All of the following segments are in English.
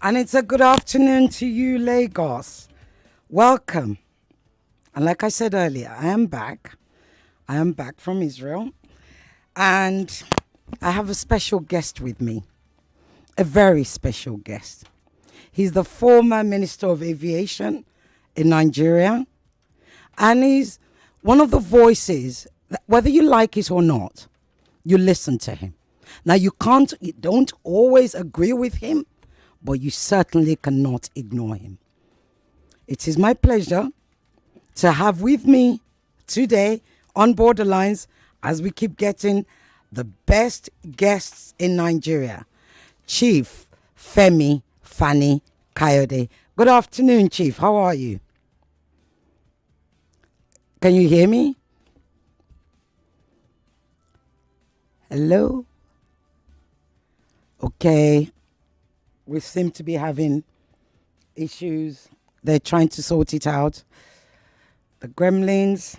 And it's a good afternoon to you, Lagos. Welcome. And like I said earlier, I am back. I am back from Israel. And I have a special guest with me. A very special guest. He's the former Minister of Aviation in Nigeria. And he's one of the voices, that, whether you like it or not, you listen to him. Now, you don't always agree with him, but you certainly cannot ignore him. It is my pleasure to have with me today on Borderlines, as we keep getting the best guests in Nigeria, Chief Femi Fani-Kayode. Good afternoon, Chief. How are you? Can you hear me? Hello? Okay. We seem to be having issues. They're trying to sort it out. The gremlins,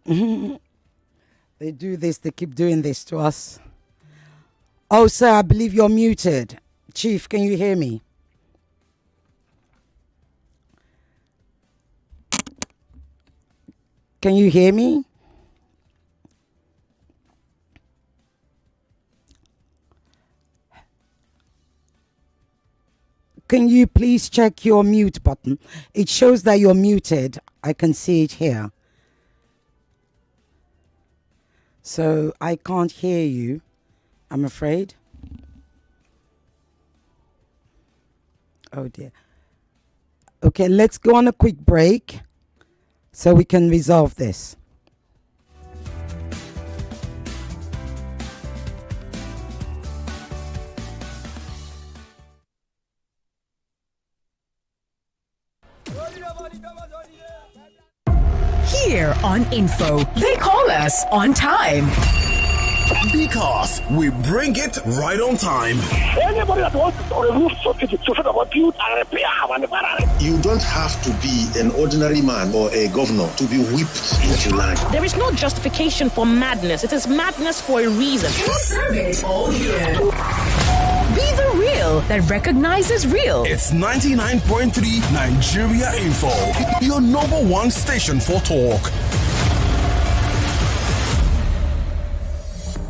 they do this, they keep doing this to us. Oh, sir, I believe you're muted. Chief, can you hear me? Can you hear me? Can you please check your mute button? It shows that you're muted. I can see it here. So I can't hear you, I'm afraid. Oh dear. Okay, let's go on a quick break so we can resolve this. Here on Info, they call us on time. Because we bring it right on time. Anybody that wants to remove subsidy to build and repair our You don't have to be an ordinary man or a governor to be whipped into line. There is no justification for madness. It is madness for a reason. We'll serve it all year. Be the real that recognizes real. It's 99.3 Nigeria Info, your number one station for talk.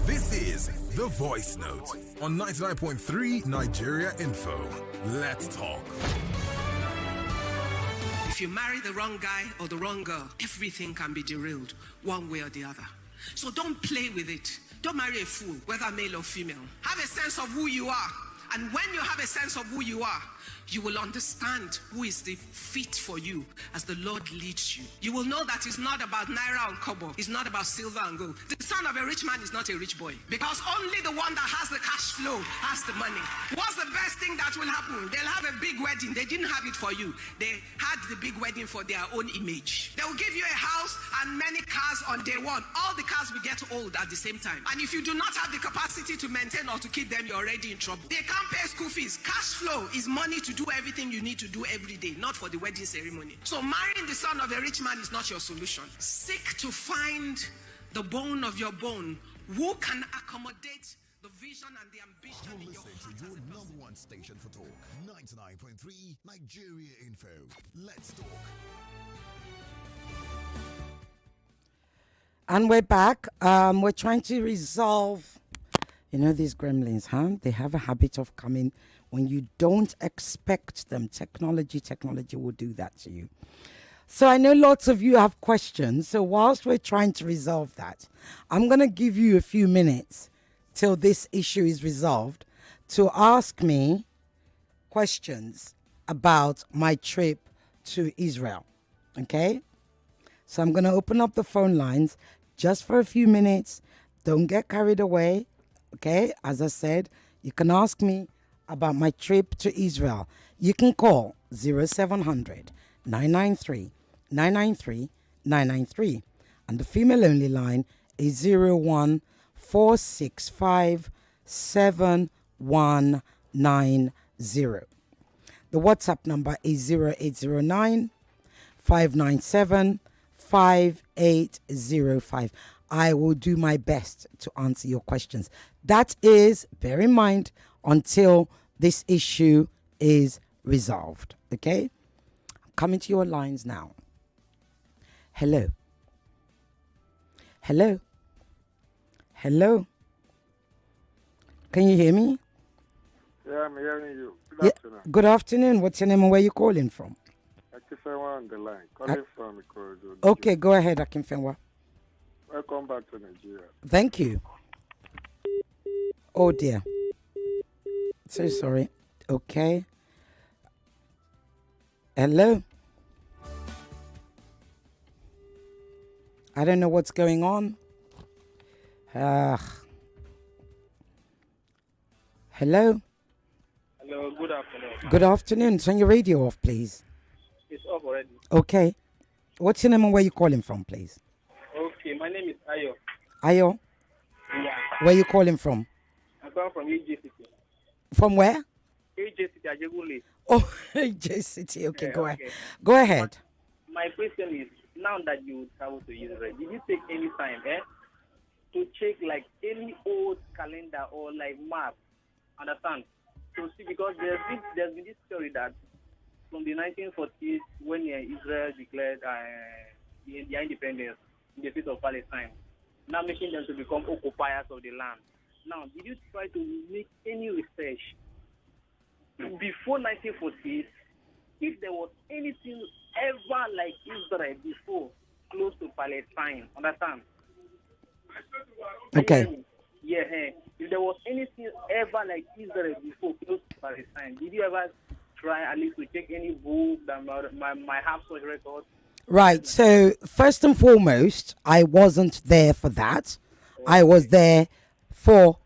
This is The Voice Note on 99.3 Nigeria Info. Let's talk. If you marry the wrong guy or the wrong girl, everything can be derailed one way or the other. So don't play with it. Don't marry a fool, whether male or female. Have a sense of who you are. And when you have a sense of who you are, you will understand who is the fit for you as the Lord leads you. You will know that it's not about naira and kobo. It's not about silver and gold. The son of a rich man is not a rich boy, because only the one that has the cash flow has the money. What's the best thing that will happen? They'll have a big wedding. They didn't have it for you. They had the big wedding for their own image. They will give you a house and many cars on day one. All the cars will get old at the same time. And if you do not have the capacity to maintain or to keep them, you're already in trouble. They can't pay school fees. Cash flow is money to do everything you need to do every day, not for the wedding ceremony. So marrying the son of a rich man is not your solution. Seek to find the bone of your bone who can accommodate the vision and the ambition in your heart. To your number one station for talk, 99.3 Nigeria Info. Let's talk. And we're back. We're trying to resolve, these gremlins, huh? They have a habit of coming when you don't expect them. Technology will do that to you. So I know lots of you have questions. So whilst we're trying to resolve that, I'm going to give you a few minutes till this issue is resolved to ask me questions about my trip to Israel. Okay? So I'm going to open up the phone lines just for a few minutes. Don't get carried away. Okay? As I said, you can ask me about my trip to Israel. You can call 0700 993 993 993. And the female only line is 01 465 7190. The WhatsApp number is 0809 597 5805. I will do my best to answer your questions. That is, bear in mind, until this issue is resolved. Okay? Coming to your lines now. Hello. Hello. Hello. Can you hear me? Yeah, I'm hearing you. Good afternoon. Good afternoon. What's your name and where you calling from? Akinfenwa on the line. Calling from Ikorodu. Okay, go ahead, Akinfenwa. Welcome back to Nigeria. Thank you. Oh dear. So sorry. Okay. Hello. I don't know what's going on. Hello. Hello, good afternoon. Good afternoon. Turn your radio off, please. It's off already. Okay. What's your name and where you calling from, please? Okay, my name is Ayo. Ayo? Yeah. Where you calling from? I'm calling from AJ City. From where? AJ City, Ajegule. Oh, AJ City. Okay, Yeah, go okay. ahead. Go ahead. My question is, now that you travel to Israel, did you take any time to check like any old calendar or like map? Understand? So see, because there's been this story that from the 1940s when Israel declared their independence in the state of Palestine, now making them to become occupiers of the land. Now, did you try to make any research before 1940s if there was anything ever like Israel before close to Palestine? Understand? Okay. Yeah. If there was anything ever like Israel before close to Palestine, did you ever try at least to check any book that might have such records? Right. So, first and foremost, I wasn't there for that. Okay. I was there for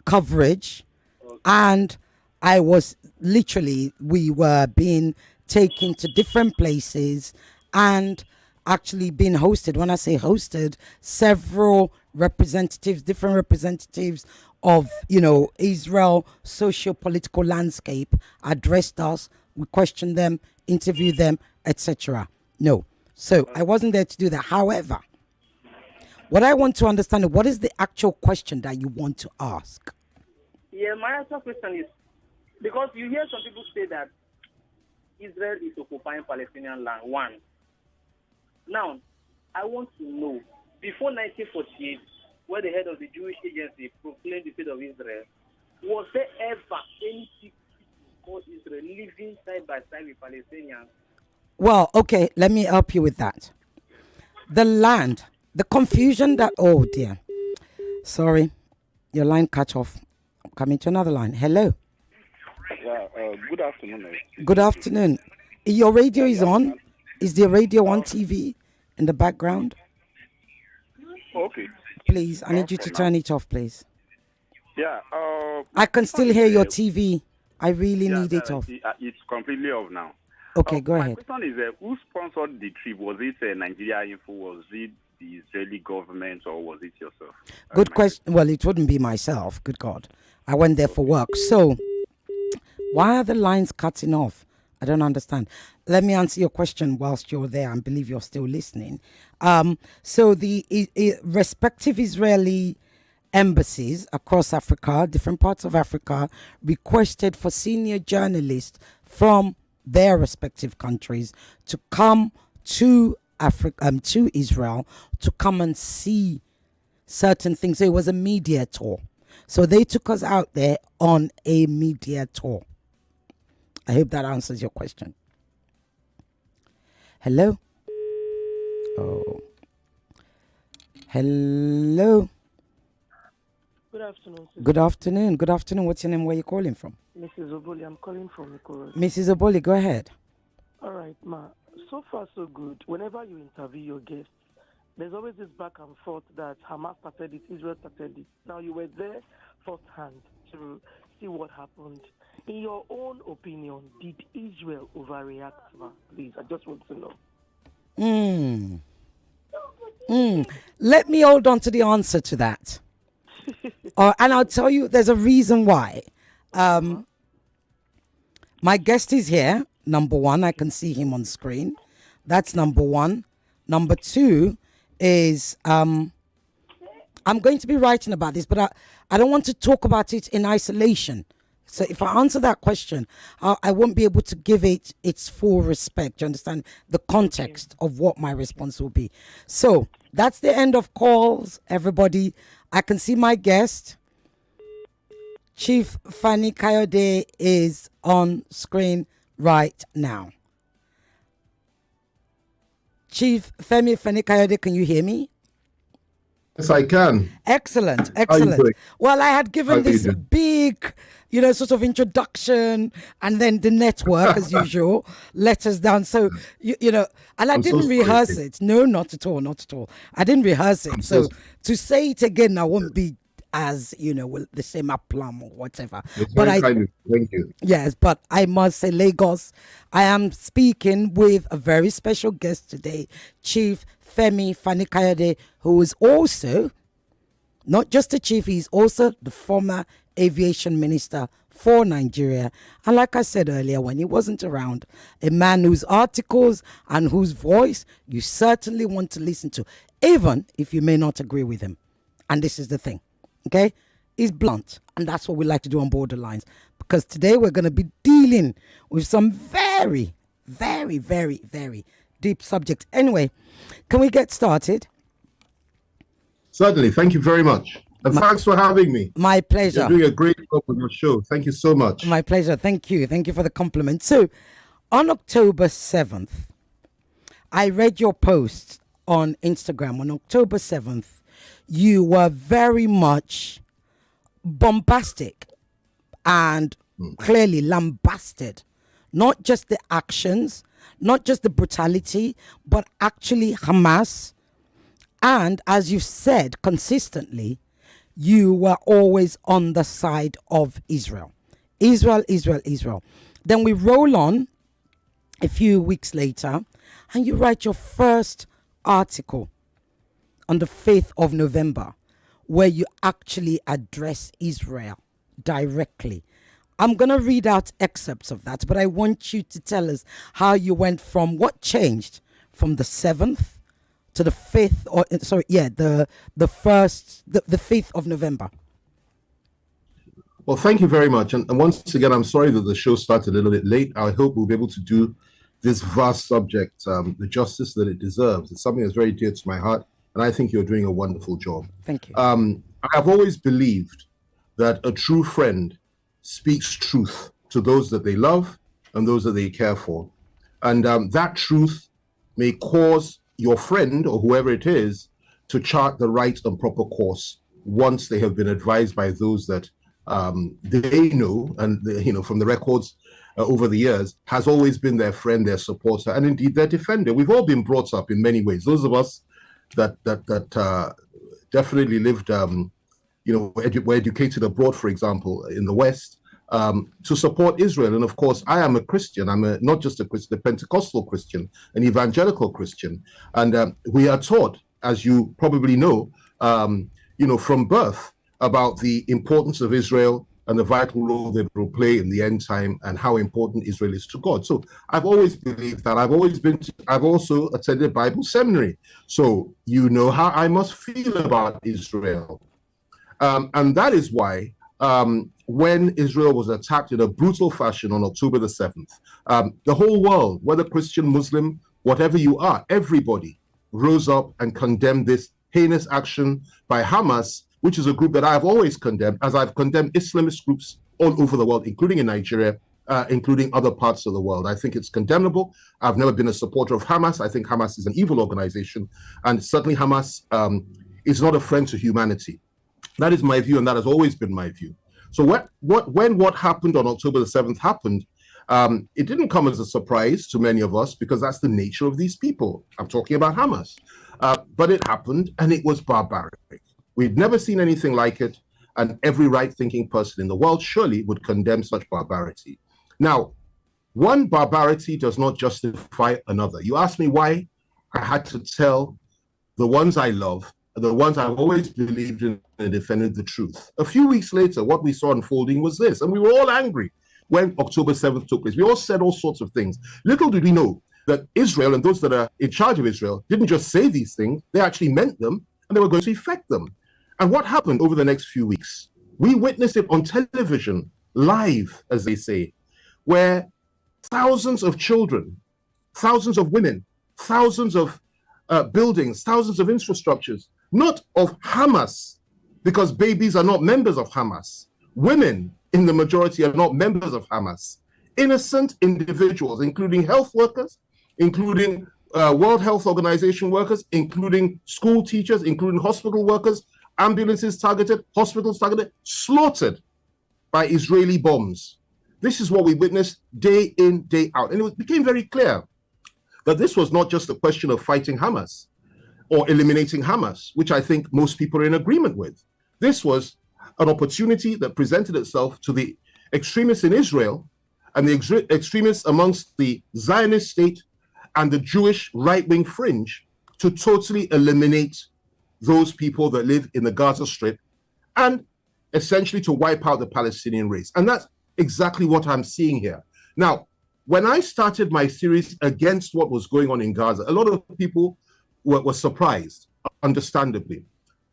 coverage. Okay. And I was we were being taken to different places and actually being hosted. When I say hosted, several different representatives of, Israel socio-political landscape addressed us. We questioned them, interviewed them, etc. No. So I wasn't there to do that. However, what I want to understand is, what is the actual question that you want to ask? Yeah, my actual question is, because you hear some people say that Israel is occupying Palestinian land, one. Now, I want to know, before 1948, where the head of the Jewish Agency proclaimed the state of Israel, was there ever any people called Israel living side by side with Palestinians? Well, okay, let me help you with that. The land, the confusion that, oh dear. Sorry, your line cut off. I'm coming to another line. Hello. Yeah, good afternoon. Good afternoon. Your radio is on? Is the radio on TV in the background? Okay. Please, I need you to turn it off, please. Yeah. I can still hear your TV. I really need it off. It's completely off now. Okay, go ahead. My question is, who sponsored the trip? Was it Nigeria Info? Was it the Israeli government, or was it yourself? Good question. Well, it wouldn't be myself. Good God. I went there for work. So, why are the lines cutting off? I don't understand. Let me answer your question whilst you're there. I believe you're still listening. So the respective Israeli embassies across Africa, different parts of Africa, requested for senior journalists from their respective countries to come to to Israel to come and see certain things. So it was a media tour. So they took us out there on a media tour. I hope that answers your question. Hello? Oh. Hello? Good afternoon. Sister. Good afternoon. Good afternoon. What's your name? Where are you calling from? Mrs. Oboli, I'm calling from Ikorodu. Mrs. Oboli, go ahead. All right, ma. So far, so good. Whenever you interview your guests, there's always this back and forth that Hamas started it, Israel started it. Now, you were there firsthand to see what happened. In your own opinion, did Israel overreact, ma? Please, I just want to know. Let me hold on to the answer to that. And I'll tell you, there's a reason why. My guest is here. Number one, I can see him on screen. That's number one. Number two is I'm going to be writing about this, but I don't want to talk about it in isolation. So if I answer that question, I won't be able to give it its full respect. You understand the context of what my response will be. So that's the end of calls, everybody. I can see my guest, Chief Fani-Kayode, is on screen right now. Chief Femi Fani-Kayode, can you hear me? Yes, I can. Excellent, How you excellent. doing? Well, I had given How you this doing? big, sort of introduction, and then the network, as usual, let us down. So, and I I'm so didn't rehearse sorry. it. No, not at all, not at all. I didn't rehearse it. I'm So so to say it again, I won't be as, with the same aplomb or whatever. It's But very kind of you. Thank you. yes, but I must say, Lagos, I am speaking with a very special guest today, Chief Femi Fani-Kayode, who is also not just the chief, he's also the former aviation minister for Nigeria. And like I said earlier, when he wasn't around, a man whose articles and whose voice you certainly want to listen to, even if you may not agree with him. And this is the thing, okay? He's blunt, and that's what we like to do on Borderlines. Because today we're going to be dealing with some very, very, very, very deep subjects. Anyway, can we get started? Certainly. Thank you very much. And thanks for having me. My pleasure. You're doing a great job on your show. Thank you so much. My pleasure. Thank you. Thank you for the compliment. So, on October 7th, I read your post on Instagram. On October 7th, you were very much bombastic and clearly lambasted. Not just the actions, not just the brutality, but actually Hamas. And as you said consistently, you were always on the side of Israel. Israel, Israel, Israel. Then we roll on a few weeks later and you write your first article on the 5th of November where you actually address Israel directly. I'm going to read out excerpts of that, but I want you to tell us how you went from what changed from the 7th to the 5th, or sorry, yeah, the 5th of November. Well, thank you very much. And once again, I'm sorry that the show started a little bit late. I hope we'll be able to do this vast subject the justice that it deserves. It's something that's very dear to my heart, and I think you're doing a wonderful job. Thank you. I've always believed that a true friend speaks truth to those that they love and those that they care for. And that truth may cause your friend or whoever it is to chart the right and proper course once they have been advised by those that they know and from the records over the years has always been their friend, their supporter, and indeed their defender. We've all been brought up in many ways. Those of us that definitely lived, were educated abroad, for example, in the West, to support Israel. And of course, I am a Christian. I'm not just a Christian, a Pentecostal Christian, an evangelical Christian. And we are taught, as you probably know, from birth about the importance of Israel and the vital role that it will play in the end time and how important Israel is to God. So I've always believed that. I've also attended Bible seminary. So you know how I must feel about Israel. And that is why when Israel was attacked in a brutal fashion on October the 7th, the whole world, whether Christian, Muslim, whatever you are, everybody rose up and condemned this heinous action by Hamas, which is a group that I've always condemned, as I've condemned Islamist groups all over the world, including in Nigeria, including other parts of the world. I think it's condemnable. I've never been a supporter of Hamas. I think Hamas is an evil organization, and certainly Hamas is not a friend to humanity. That is my view, and that has always been my view. So when what happened on October the 7th happened, it didn't come as a surprise to many of us because that's the nature of these people. I'm talking about Hamas. But it happened, and it was barbaric. We'd never seen anything like it, and every right-thinking person in the world surely would condemn such barbarity. Now, one barbarity does not justify another. You asked me why I had to tell the ones I love, the ones I've always believed in and defended the truth. A few weeks later, what we saw unfolding was this, and we were all angry when October 7th took place. We all said all sorts of things. Little did we know that Israel and those that are in charge of Israel didn't just say these things, they actually meant them, and they were going to effect them. And what happened over the next few weeks? We witnessed it on television, live, as they say, where thousands of children, thousands of women, thousands of buildings, thousands of infrastructures, not of Hamas, because babies are not members of Hamas. Women, in the majority, are not members of Hamas. Innocent individuals, including health workers, including World Health Organization workers, including school teachers, including hospital workers, ambulances targeted, hospitals targeted, slaughtered by Israeli bombs. This is what we witnessed day in, day out. And it became very clear that this was not just a question of fighting Hamas or eliminating Hamas, which I think most people are in agreement with. This was an opportunity that presented itself to the extremists in Israel and the extremists amongst the Zionist state and the Jewish right-wing fringe to totally eliminate those people that live in the Gaza Strip and essentially to wipe out the Palestinian race. And that's exactly what I'm seeing here. Now, when I started my series against what was going on in Gaza, a lot of people were surprised, understandably.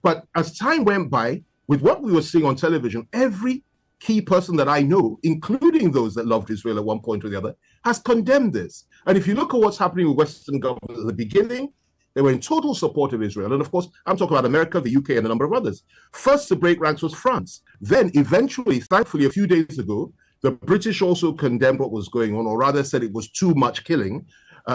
But as time went by, with what we were seeing on television, every key person that I know, including those that loved Israel at one point or the other, has condemned this. And if you look at what's happening with Western governments at the beginning, they were in total support of Israel. And of course, I'm talking about America, the UK, and a number of others. First to break ranks was France. Then eventually, thankfully, a few days ago, the British also condemned what was going on, or rather said it was too much killing,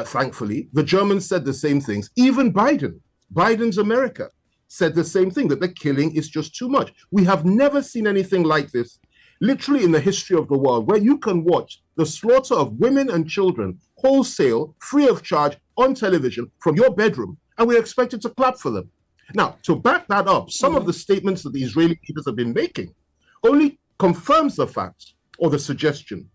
thankfully. The Germans said the same things. Even Biden's America, said the same thing, that the killing is just too much. We have never seen anything like this, literally in the history of the world, where you can watch the slaughter of women and children wholesale, free of charge, on television from your bedroom, and we're expected to clap for them. Now, to back that up, some of the statements that the Israeli leaders have been making only confirms the fact or the suggestion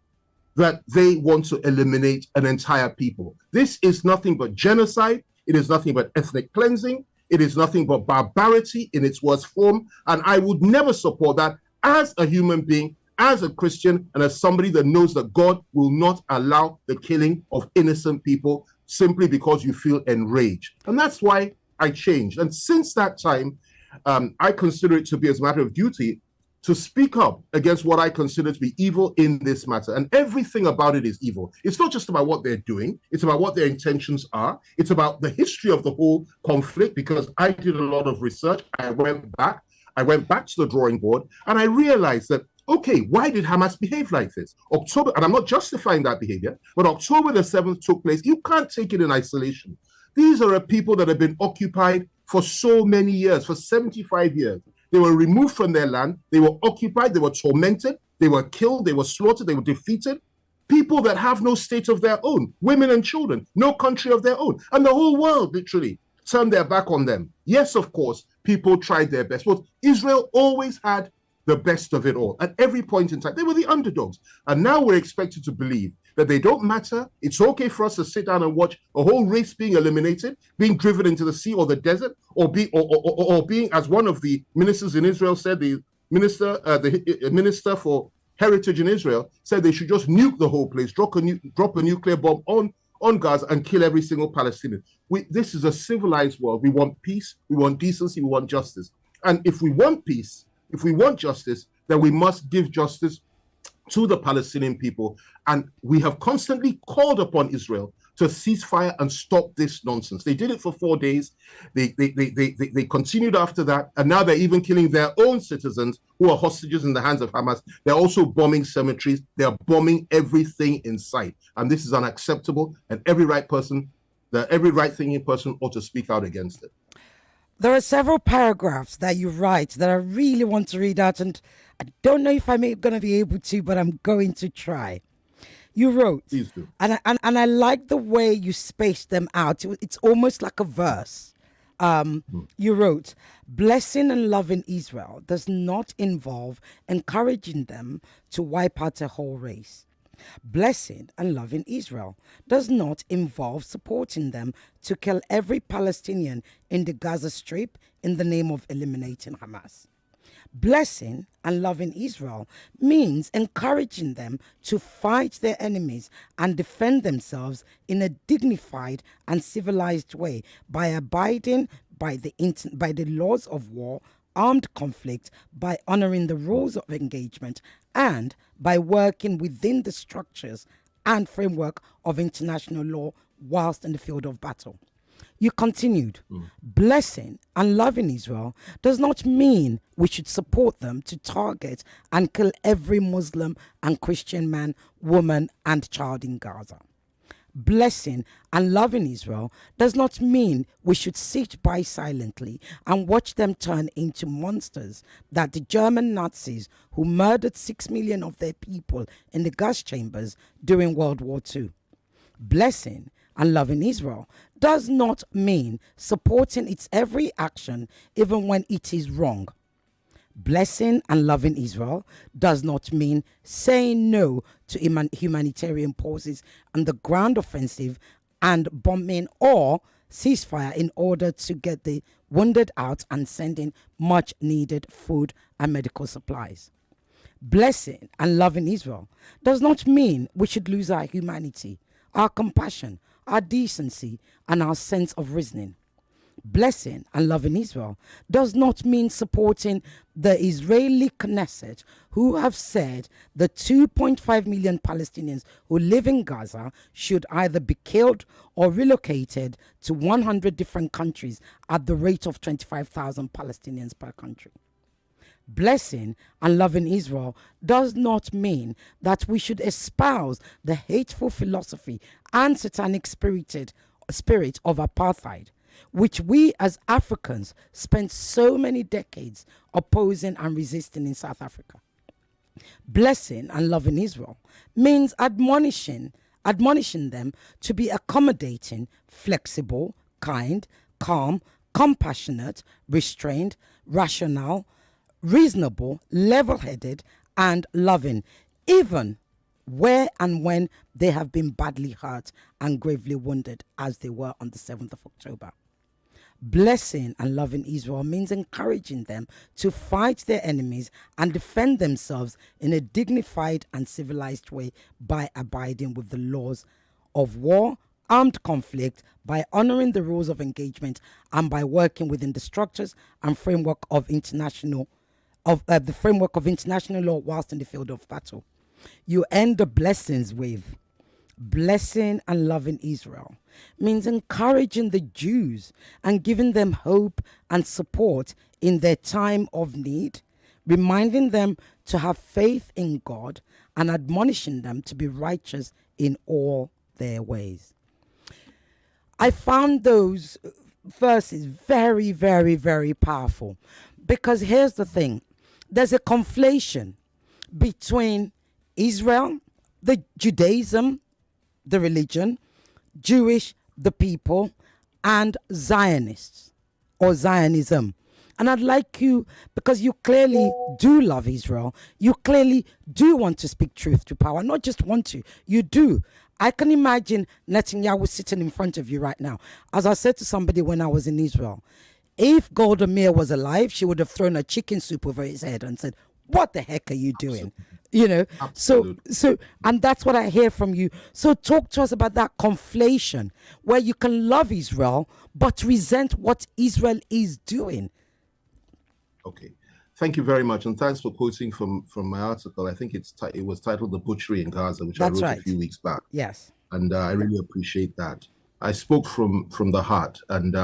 that they want to eliminate an entire people. This is nothing but genocide. It is nothing but ethnic cleansing. It is nothing but barbarity in its worst form. And I would never support that as a human being, as a Christian, and as somebody that knows that God will not allow the killing of innocent people simply because you feel enraged. And that's why I changed. And since that time, I consider it to be as a matter of duty to speak up against what I consider to be evil in this matter. And everything about it is evil. It's not just about what they're doing. It's about what their intentions are. It's about the history of the whole conflict, because I did a lot of research. I went back to the drawing board, and I realized that, okay, why did Hamas behave like this? October, and I'm not justifying that behavior, but October the 7th took place. You can't take it in isolation. These are a people that have been occupied for so many years, for 75 years. They were removed from their land. They were occupied. They were tormented. They were killed. They were slaughtered. They were defeated. People that have no state of their own, women and children, no country of their own. And the whole world literally turned their back on them. Yes, of course, people tried their best. But Israel always had the best of it all. At every point in time, they were the underdogs. And now we're expected to believe that they don't matter. It's okay for us to sit down and watch a whole race being eliminated, being driven into the sea or the desert, or being, as one of the ministers in Israel said, the minister for heritage in Israel said, they should just nuke the whole place, drop a nuclear bomb on Gaza and kill every single Palestinian. This is a civilized world. We want peace, we want decency, we want justice. And if we want peace, if we want justice, then we must give justice to the Palestinian people. And we have constantly called upon Israel to cease fire and stop this nonsense. They did it for 4 days. They continued after that. And now they're even killing their own citizens who are hostages in the hands of Hamas. They're also bombing cemeteries. They're bombing everything in sight. And this is unacceptable. And every right thinking person ought to speak out against it. There are several paragraphs that you write that I really want to read out, and I don't know if I'm going to be able to, but I'm going to try. You wrote, please do. And I like the way you spaced them out. It's almost like a verse. You wrote, blessing and loving Israel does not involve encouraging them to wipe out a whole race. Blessing and loving Israel does not involve supporting them to kill every Palestinian in the Gaza Strip in the name of eliminating Hamas. Blessing and loving Israel means encouraging them to fight their enemies and defend themselves in a dignified and civilized way by abiding by the laws of war armed conflict by honoring the rules of engagement and by working within the structures and framework of international law whilst in the field of battle. You continued, blessing and loving Israel does not mean we should support them to target and kill every Muslim and Christian man, woman, and child in Gaza. Blessing and loving Israel does not mean we should sit by silently and watch them turn into monsters that the German Nazis who murdered 6 million of their people in the gas chambers during World War II. Blessing and loving Israel does not mean supporting its every action even when it is wrong. Blessing and loving Israel does not mean saying no to humanitarian pauses and the ground offensive and bombing or ceasefire in order to get the wounded out and sending much needed food and medical supplies. Blessing and loving Israel does not mean we should lose our humanity, our compassion, our decency, and our sense of reasoning. Blessing and loving Israel does not mean supporting the Israeli Knesset, who have said the 2.5 million Palestinians who live in Gaza should either be killed or relocated to 100 different countries at the rate of 25,000 Palestinians per country. Blessing and loving Israel does not mean that we should espouse the hateful philosophy and satanic spirit of apartheid, which we as Africans spent so many decades opposing and resisting in South Africa. Blessing and loving Israel means admonishing them to be accommodating, flexible, kind, calm, compassionate, restrained, rational, reasonable, level-headed, and loving, even where and when they have been badly hurt and gravely wounded, as they were on the 7th of October. Blessing and loving Israel means encouraging them to fight their enemies and defend themselves in a dignified and civilized way by abiding with the laws of war, armed conflict, by honoring the rules of engagement, and by working within the structures and framework of international law whilst in the field of battle. You end the blessings with blessing and loving Israel means encouraging the Jews and giving them hope and support in their time of need, reminding them to have faith in God and admonishing them to be righteous in all their ways. I found those verses very, very, very powerful because here's the thing. There's a conflation between Israel, the Judaism, the religion, Jewish, the people, and Zionists or Zionism. And I'd like you, because you clearly do love Israel, you clearly do want to speak truth to power, not just want to, you do. I can imagine Netanyahu sitting in front of you right now. As I said to somebody when I was in Israel, if Golda Meir was alive, she would have thrown a chicken soup over his head and said, what the heck are you doing? You know, so and that's what I hear from you. So talk to us about that conflation where you can love Israel but resent what Israel is doing. Okay, thank you very much, and thanks for quoting from my article. I think it was titled "The Butchery in Gaza," which That's I wrote right. a few weeks back. Yes, and I really appreciate that. I spoke from the heart, and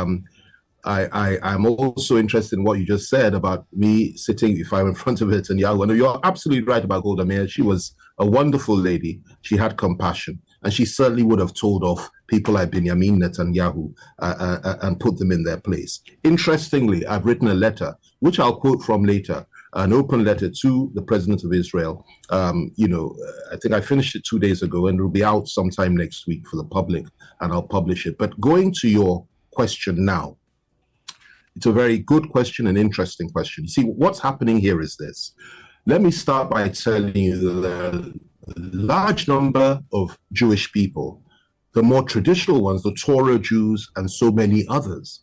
I'm also interested in what you just said about me sitting, if I were in front of Netanyahu. And you're absolutely right about Golda Meir. She was a wonderful lady. She had compassion, and she certainly would have told off people like Benjamin Netanyahu and put them in their place. Interestingly, I've written a letter, which I'll quote from later, an open letter to the president of Israel. I think I finished it 2 days ago, and it'll be out sometime next week for the public, and I'll publish it. But going to your question now, it's a very good question, an interesting question. See, what's happening here is this. Let me start by telling you that a large number of Jewish people, the more traditional ones, the Torah Jews and so many others,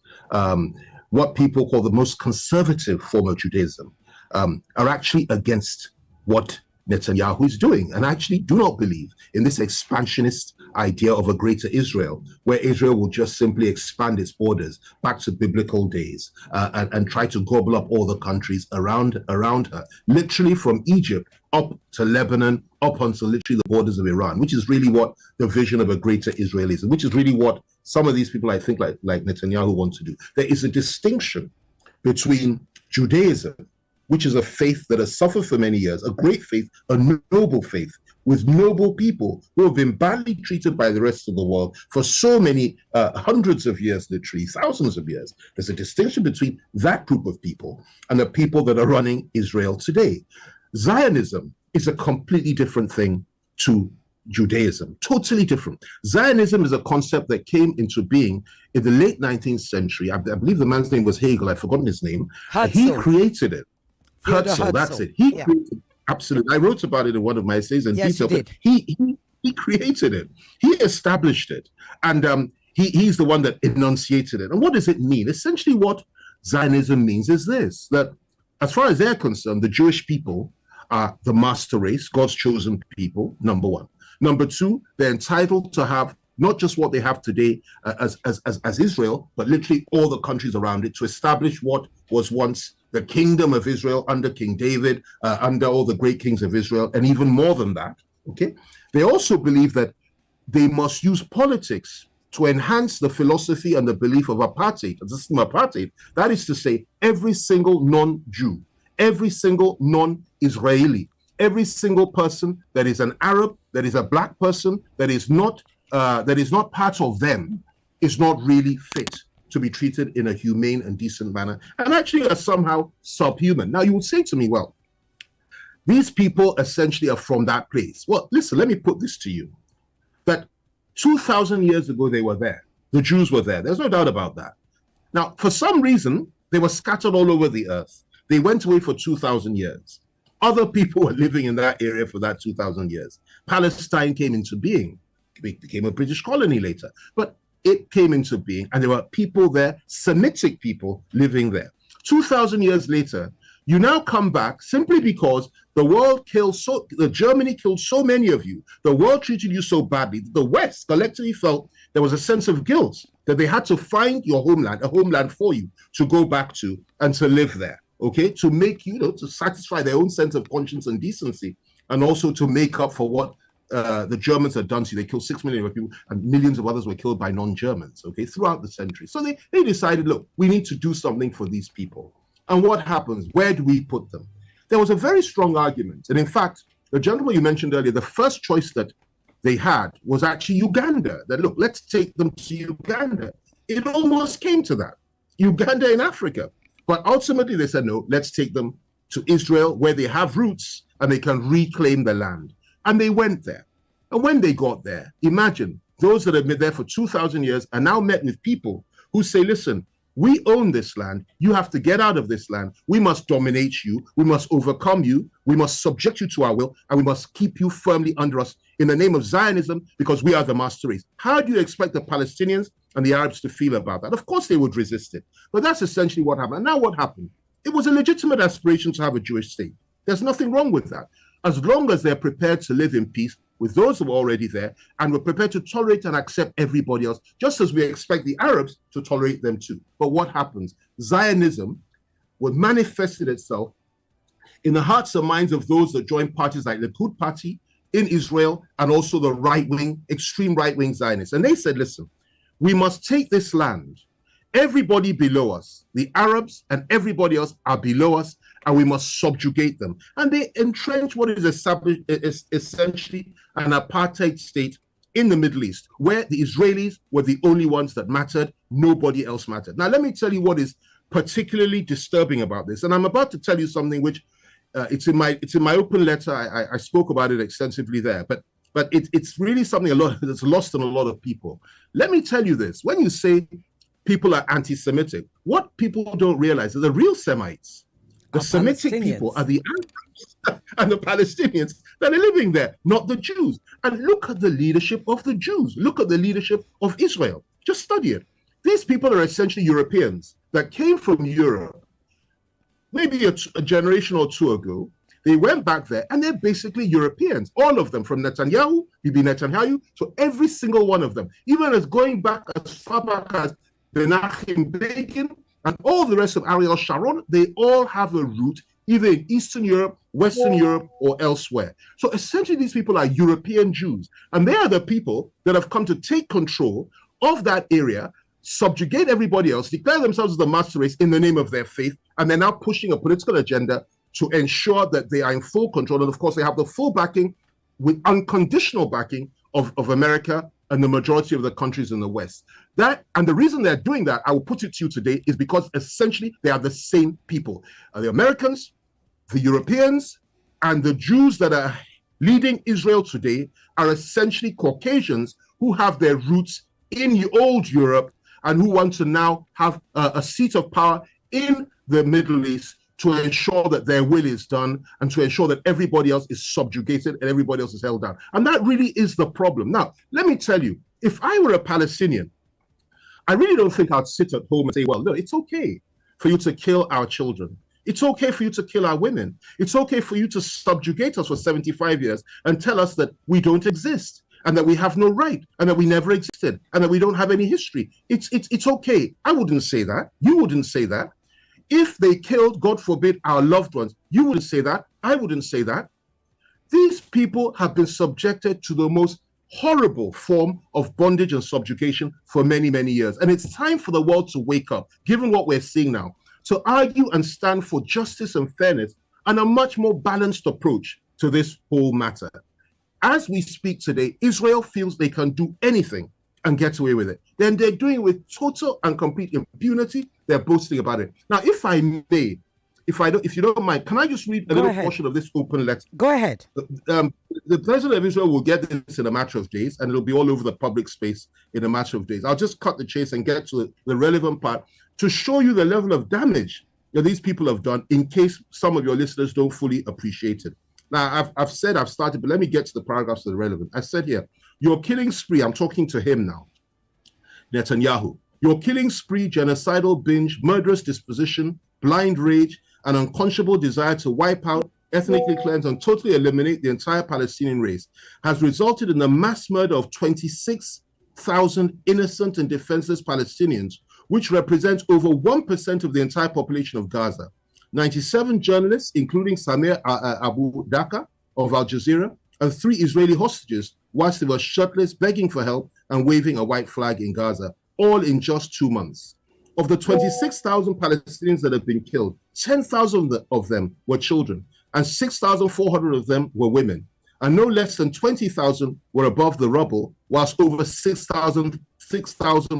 what people call the most conservative form of Judaism, are actually against what Netanyahu is doing and actually do not believe in this expansionist idea of a greater Israel, where Israel will just simply expand its borders back to biblical days and try to gobble up all the countries around her, literally from Egypt up to Lebanon, up until literally the borders of Iran, which is really what the vision of a greater Israel is, and which is really what some of these people, I think, like Netanyahu, want to do. There is a distinction between Judaism, which is a faith that has suffered for many years, a great faith, a noble faith, with noble people who have been badly treated by the rest of the world for so many hundreds of years, literally thousands of years. There's a distinction between that group of people and the people that are running Israel today. Zionism is a completely different thing to Judaism, totally different. Zionism is a concept that came into being in the late 19th century. I believe the man's name was Hegel. I've forgotten his name. He created it. Herzl, that's it. He created, absolutely. I wrote about it in one of my essays in detail. But he created it. He established it, and he's the one that enunciated it. And what does it mean? Essentially, what Zionism means is this: that as far as they're concerned, the Jewish people are the master race, God's chosen people. Number one. Number two, they're entitled to have not just what they have today as Israel, but literally all the countries around it, to establish what was once the kingdom of Israel under King David, under all the great kings of Israel, and even more than that. Okay, they also believe that they must use politics to enhance the philosophy and the belief of apartheid, the system of apartheid. That is to say, every single non-Jew, every single non-Israeli, every single person that is an Arab, that is a black person, that is not part of them, is not really fit to be treated in a humane and decent manner, and actually are somehow subhuman. Now you will say to me, well, these people essentially are from that place. Well, listen, let me put this to you, that 2,000 years ago they were there. The Jews were there. There's no doubt about that. Now, for some reason, they were scattered all over the earth. They went away for 2,000 years. Other people were living in that area for that 2,000 years. Palestine came into being. It became a British colony later. But it came into being, and there were people there, Semitic people living there. 2,000 years later, you now come back simply because Germany killed so many of you. The world treated you so badly. The West collectively felt there was a sense of guilt that they had to find your homeland, a homeland for you to go back to and to live there. Okay, to make, to satisfy their own sense of conscience and decency, and also to make up for what the Germans had done to you. They killed 6 million people, and millions of others were killed by non-Germans, okay, throughout the century. So they decided, look, we need to do something for these people. And what happens? Where do we put them? There was a very strong argument. And in fact, the gentleman you mentioned earlier, the first choice that they had was actually Uganda. That, look, let's take them to Uganda. It almost came to that. Uganda in Africa. But ultimately, they said, no, let's take them to Israel, where they have roots and they can reclaim the land. And they went there. And when they got there, imagine those that have been there for 2,000 years are now met with people who say, listen, we own this land. You have to get out of this land. We must dominate you. We must overcome you. We must subject you to our will. And we must keep you firmly under us in the name of Zionism, because we are the master race. How do you expect the Palestinians and the Arabs to feel about that? Of course, they would resist it. But that's essentially what happened. And now what happened? It was a legitimate aspiration to have a Jewish state. There's nothing wrong with that, as long as they're prepared to live in peace with those who are already there, and we're prepared to tolerate and accept everybody else, just as we expect the Arabs to tolerate them too. But what happens? Zionism would manifest itself in the hearts and minds of those that join parties like the Likud Party in Israel, and also the right-wing, extreme right-wing Zionists. And they said, listen, we must take this land. Everybody below us, the Arabs and everybody else, are below us, and we must subjugate them. And they entrench what is established is essentially an apartheid state in the Middle East, where the Israelis were the only ones that mattered. Nobody else mattered. Now, let me tell you what is particularly disturbing about this. And I'm about to tell you something which it's in my open letter. I spoke about it extensively there, but it's really something that's lost on a lot of people. Let me tell you this: when you say people are anti-Semitic, what people don't realize is the real Semites, the Semitic people, are the Arabs and the Palestinians that are living there, not the Jews. And look at the leadership of the Jews. Look at the leadership of Israel. Just study it. These people are essentially Europeans that came from Europe maybe a generation or two ago. They went back there, and they're basically Europeans, all of them, from Netanyahu, Bibi Netanyahu, so every single one of them, even as going back as far back as Menachem Begin and all the rest of Ariel Sharon, they all have a root either in Eastern Europe, Western Europe, or elsewhere. So essentially, these people are European Jews, and they are the people that have come to take control of that area, subjugate everybody else, declare themselves as the master race in the name of their faith, and they're now pushing a political agenda to ensure that they are in full control. And of course, they have the full backing, with unconditional backing of America and the majority of the countries in the West. And the reason they're doing that, I will put it to you today, is because essentially they are the same people. The Americans, the Europeans, and the Jews that are leading Israel today are essentially Caucasians who have their roots in old Europe and who want to now have a seat of power in the Middle East to ensure that their will is done and to ensure that everybody else is subjugated and everybody else is held down. And that really is the problem. Now, let me tell you, if I were a Palestinian, I really don't think I'd sit at home and say, well, no, it's okay for you to kill our children. It's okay for you to kill our women. It's okay for you to subjugate us for 75 years and tell us that we don't exist and that we have no right and that we never existed and that we don't have any history. It's okay. I wouldn't say that. You wouldn't say that. If they killed, God forbid, our loved ones, you wouldn't say that. I wouldn't say that. These people have been subjected to the most horrible form of bondage and subjugation for many, many years. And it's time for the world to wake up, given what we're seeing now, to argue and stand for justice and fairness and a much more balanced approach to this whole matter. As we speak today, Israel feels they can do anything and get away with it. Then they're doing it with total and complete impunity. They're boasting about it. Now, if you don't mind, can I just read a little portion of this open letter? Go ahead. The president of Israel will get this in a matter of days, and it'll be all over the public space in a matter of days. I'll just cut the chase and get to the relevant part to show you the level of damage that these people have done, in case some of your listeners don't fully appreciate it. Now, I've started, but let me get to the paragraphs that are relevant. I said here, your killing spree, I'm talking to him now, Netanyahu. Your killing spree, genocidal binge, murderous disposition, blind rage, an unconscionable desire to wipe out, ethnically cleanse, and totally eliminate the entire Palestinian race has resulted in the mass murder of 26,000 innocent and defenseless Palestinians, which represents over 1% of the entire population of Gaza. 97 journalists, including Samir Abu Daka of Al Jazeera, and 3 Israeli hostages, whilst they were shirtless, begging for help and waving a white flag in Gaza, all in just 2 months. Of the 26,000 Palestinians that have been killed, 10,000 of them were children, and 6,400 of them were women. And no less than 20,000 were above the rubble, whilst over 6,000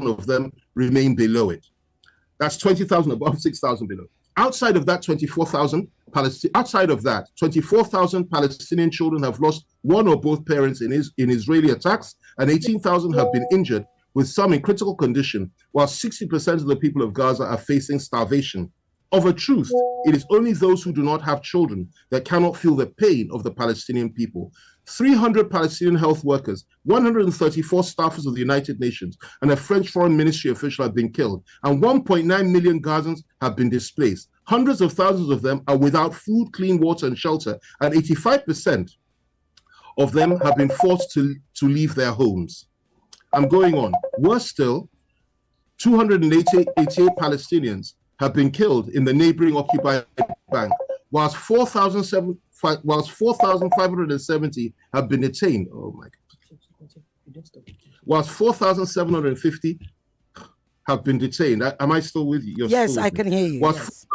of them remain below it. That's 20,000 above, 6,000 below. Outside of that, 24,000 Palestinian children have lost one or both parents in Israeli attacks, and 18,000 have been injured, with some in critical condition, while 60% of the people of Gaza are facing starvation. Of a truth, it is only those who do not have children that cannot feel the pain of the Palestinian people. 300 Palestinian health workers, 134 staffers of the United Nations, and a French foreign ministry official have been killed, and 1.9 million Gazans have been displaced. Hundreds of thousands of them are without food, clean water, and shelter, and 85% of them have been forced to leave their homes. I'm going on. Worse still, 288 Palestinians have been killed in the neighboring occupied bank, whilst 4,570 have been detained. Oh my God. Whilst 4,750 have been detained. Am I still with you? Yes, I can hear you. Whilst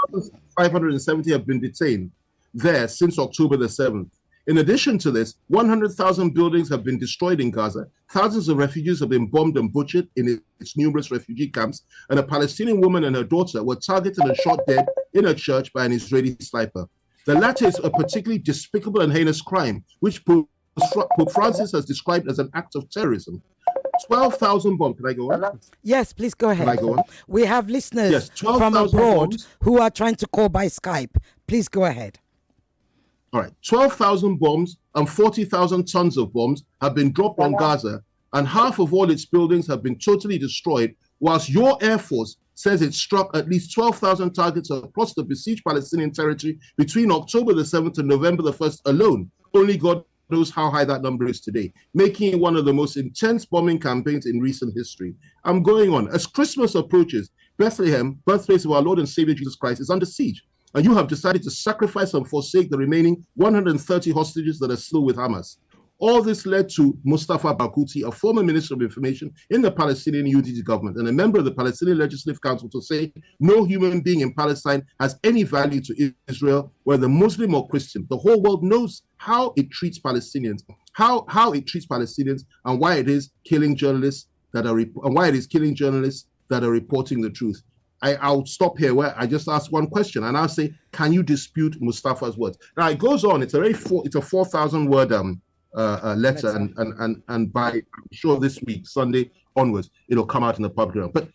4,570 have been detained there since October the 7th. In addition to this, 100,000 buildings have been destroyed in Gaza. Thousands of refugees have been bombed and butchered in its numerous refugee camps. And a Palestinian woman and her daughter were targeted and shot dead in a church by an Israeli sniper. The latter is a particularly despicable and heinous crime, which Pope Francis has described as an act of terrorism. 12,000 bombs. Can I go on? Yes, please go ahead. Can I go on? We have listeners from abroad who are trying to call by Skype. Please go ahead. All right, 12,000 bombs and 40,000 tons of bombs have been dropped on Gaza, and half of all its buildings have been totally destroyed, whilst your Air Force says it struck at least 12,000 targets across the besieged Palestinian territory between October the 7th and November the 1st alone. Only God knows how high that number is today, making it one of the most intense bombing campaigns in recent history. I'm going on. As Christmas approaches, Bethlehem, birthplace of our Lord and Savior Jesus Christ, is under siege. And you have decided to sacrifice and forsake the remaining 130 hostages that are still with Hamas. All this led to Mustafa Barghouti, a former Minister of Information in the Palestinian Unity government and a member of the Palestinian Legislative Council, to say no human being in Palestine has any value to Israel, whether Muslim or Christian. The whole world knows how it treats Palestinians, how it treats Palestinians, and why it is killing journalists that are reporting the truth. I'll stop here where I just ask one question, and I'll say, can you dispute Mustafa's words? Now it goes on. It's a 4,000 word letter, and by, I'm sure, this week, Sunday onwards, it'll come out in the public realm. But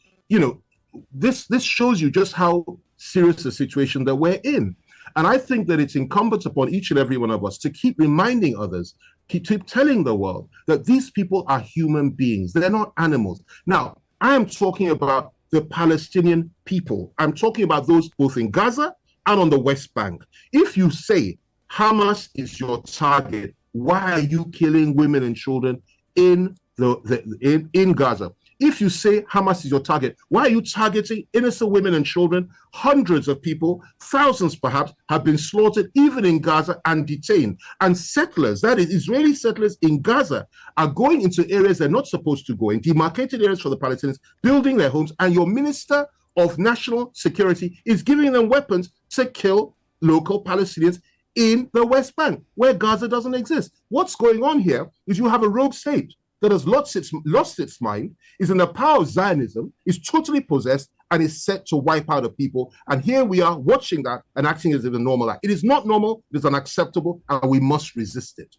this shows you just how serious the situation that we're in. And I think that it's incumbent upon each and every one of us to keep reminding others, keep telling the world that these people are human beings. They're not animals. Now, I am talking about the Palestinian people. I'm talking about those both in Gaza and on the West Bank. If you say Hamas is your target, why are you killing women and children in Gaza? If you say Hamas is your target, why are you targeting innocent women and children? Hundreds of people, thousands perhaps, have been slaughtered even in Gaza and detained. And settlers, that is Israeli settlers in Gaza, are going into areas they're not supposed to go in, demarcated areas for the Palestinians, building their homes, and your Minister of National Security is giving them weapons to kill local Palestinians in the West Bank, where Gaza doesn't exist. What's going on here is you have a rogue state that has lost its mind, is in the power of Zionism, is totally possessed, and is set to wipe out a people. And here we are watching that and acting as if it's a normal act. It is not normal, it is unacceptable, and we must resist it.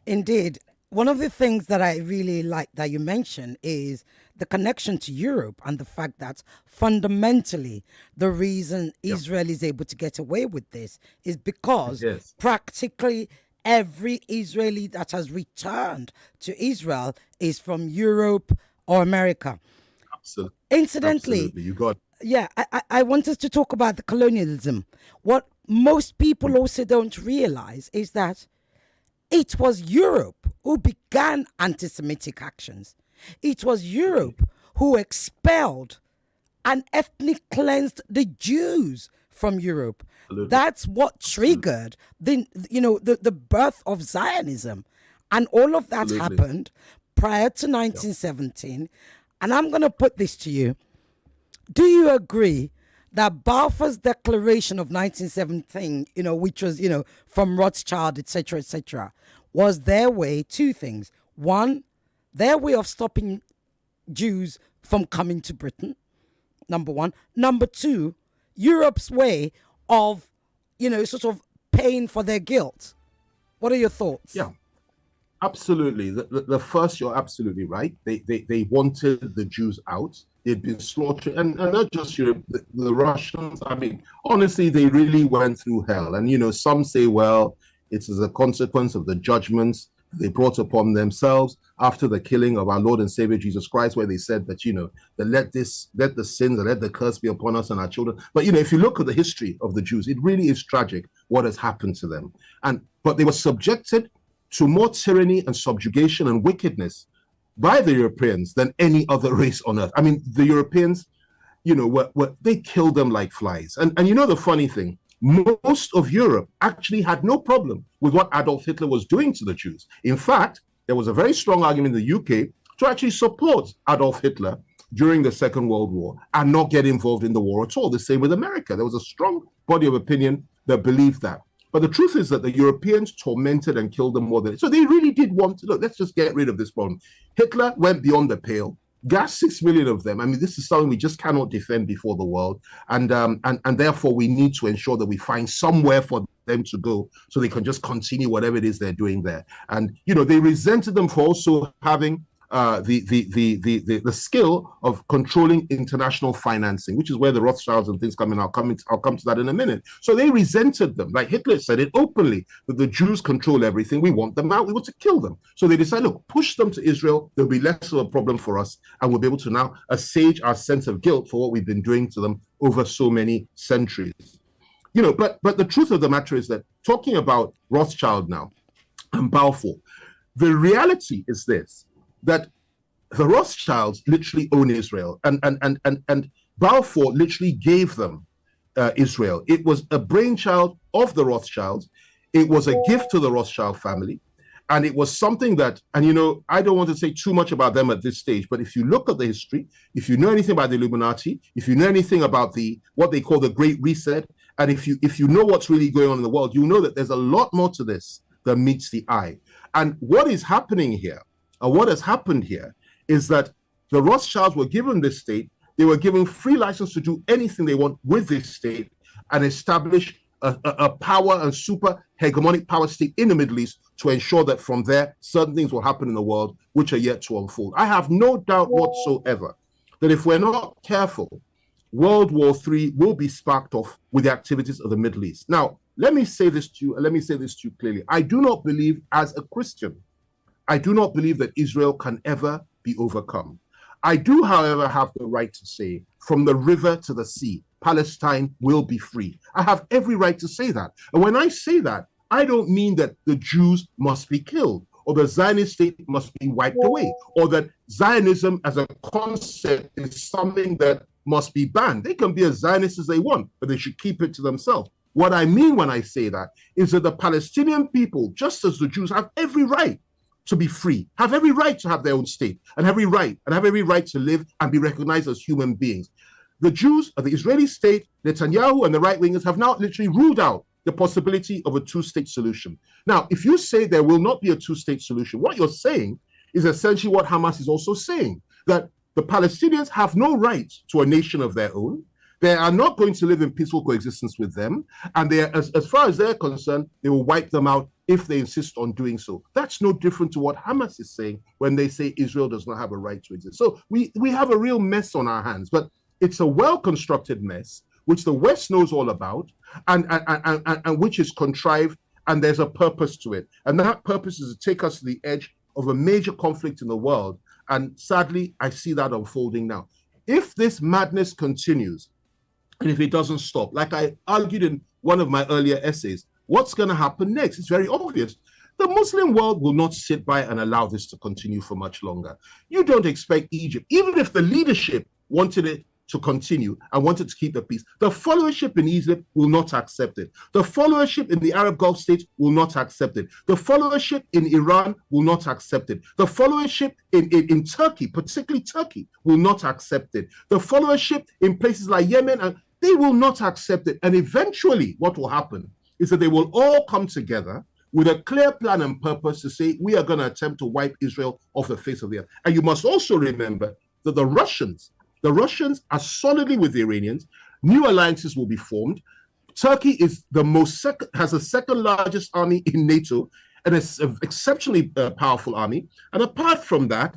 Indeed. One of the things that I really like that you mentioned is the connection to Europe and the fact that fundamentally the reason Israel is able to get away with this is because practically every Israeli that has returned to Israel is from Europe or America. Absolutely. Incidentally, absolutely. You got. Yeah, I want us to talk about the colonialism. What most people also don't realize is that it was Europe who began anti-Semitic actions. It was Europe who expelled and ethnic cleansed the Jews from Europe. Absolutely. That's what triggered the birth of Zionism. And all of that happened prior to 1917. And I'm going to put this to you. Do you agree that Balfour's Declaration of 1917, which was, from Rothschild, etc., was their way, two things. One, their way of stopping Jews from coming to Britain, number one. Number two, Europe's way of, sort of paying for their guilt. What are your thoughts? Yeah, absolutely. The first, you're absolutely right. They wanted the Jews out. They'd been slaughtered, and not just Europe, the Russians. I mean, honestly, they really went through hell. And, some say, well, it's as a consequence of the judgments they brought upon themselves after the killing of our Lord and Savior Jesus Christ, where they said that, that let the sins and let the curse be upon us and our children. But, if you look at the history of the Jews, it really is tragic what has happened to them. But they were subjected to more tyranny and subjugation and wickedness by the Europeans than any other race on earth. I mean, the Europeans, they killed them like flies. And the funny thing, most of Europe actually had no problem with what Adolf Hitler was doing to the Jews. In fact, there was a very strong argument in the UK to actually support Adolf Hitler during the Second World War and not get involved in the war at all. The same with America. There was a strong body of opinion that believed that. But the truth is that the Europeans tormented and killed them more than... So they really did want to... Look, let's just get rid of this problem. Hitler went beyond the pale, gassed 6 million of them. I mean, this is something we just cannot defend before the world. And therefore, we need to ensure that we find somewhere for them to go so they can just continue whatever it is they're doing there. And, they resented them for also having the skill of controlling international financing, which is where the Rothschilds and things come in. I'll come to that in a minute. So they resented them. Like Hitler said it openly, that the Jews control everything. We want them out. We want to kill them. So they decided, look, push them to Israel. There'll be less of a problem for us, and we'll be able to now assuage our sense of guilt for what we've been doing to them over so many centuries. But the truth of the matter is that talking about Rothschild now and Balfour, the reality is this, that the Rothschilds literally own Israel, and Balfour literally gave them Israel. It was a brainchild of the Rothschilds. It was a gift to the Rothschild family, and it was something that, and I don't want to say too much about them at this stage, but if you look at the history, if you know anything about the Illuminati, if you know anything about what they call the Great Reset, and if you know what's really going on in the world, you know that there's a lot more to this than meets the eye. And what is happening here, or what has happened here, is that the Rothschilds were given this state. They were given free license to do anything they want with this state and establish a power and super hegemonic power state in the Middle East to ensure that from there, certain things will happen in the world which are yet to unfold. I have no doubt whatsoever that if we're not careful, World War III will be sparked off with the activities of the Middle East. Now, let me say this to you, clearly. I do not believe, as a Christian, I do not believe that Israel can ever be overcome. I do, however, have the right to say, from the river to the sea, Palestine will be free. I have every right to say that. And when I say that, I don't mean that the Jews must be killed, or the Zionist state must be wiped away, or that Zionism as a concept is something that must be banned. They can be as Zionist as they want, but they should keep it to themselves. What I mean when I say that is that the Palestinian people, just as the Jews, have every right to be free, have every right to have their own state, and have every right to live and be recognized as human beings. The Jews, the Israeli state, Netanyahu, and the right-wingers have now literally ruled out the possibility of a two-state solution. Now, if you say there will not be a two-state solution, what you're saying is essentially what Hamas is also saying, that the Palestinians have no right to a nation of their own. They are not going to live in peaceful coexistence with them. And they are, as far as they're concerned, they will wipe them out if they insist on doing so. That's no different to what Hamas is saying when they say Israel does not have a right to exist. So we have a real mess on our hands, but it's a well-constructed mess, which the West knows all about, and which is contrived, and there's a purpose to it. And that purpose is to take us to the edge of a major conflict in the world. And sadly, I see that unfolding now. If this madness continues, and if it doesn't stop, like I argued in one of my earlier essays, what's going to happen next? It's very obvious. The Muslim world will not sit by and allow this to continue for much longer. You don't expect Egypt, even if the leadership wanted it to continue and wanted to keep the peace, the followership in Egypt will not accept it. The followership in the Arab Gulf states will not accept it. The followership in Iran will not accept it. The followership in Turkey, particularly Turkey, will not accept it. The followership in places like Yemen, they will not accept it. And eventually what will happen is that they will all come together with a clear plan and purpose to say, we are going to attempt to wipe Israel off the face of the earth. And you must also remember that the Russians are solidly with the Iranians. New alliances will be formed. Turkey is has the second largest army in NATO, and it's an exceptionally powerful army. And apart from that,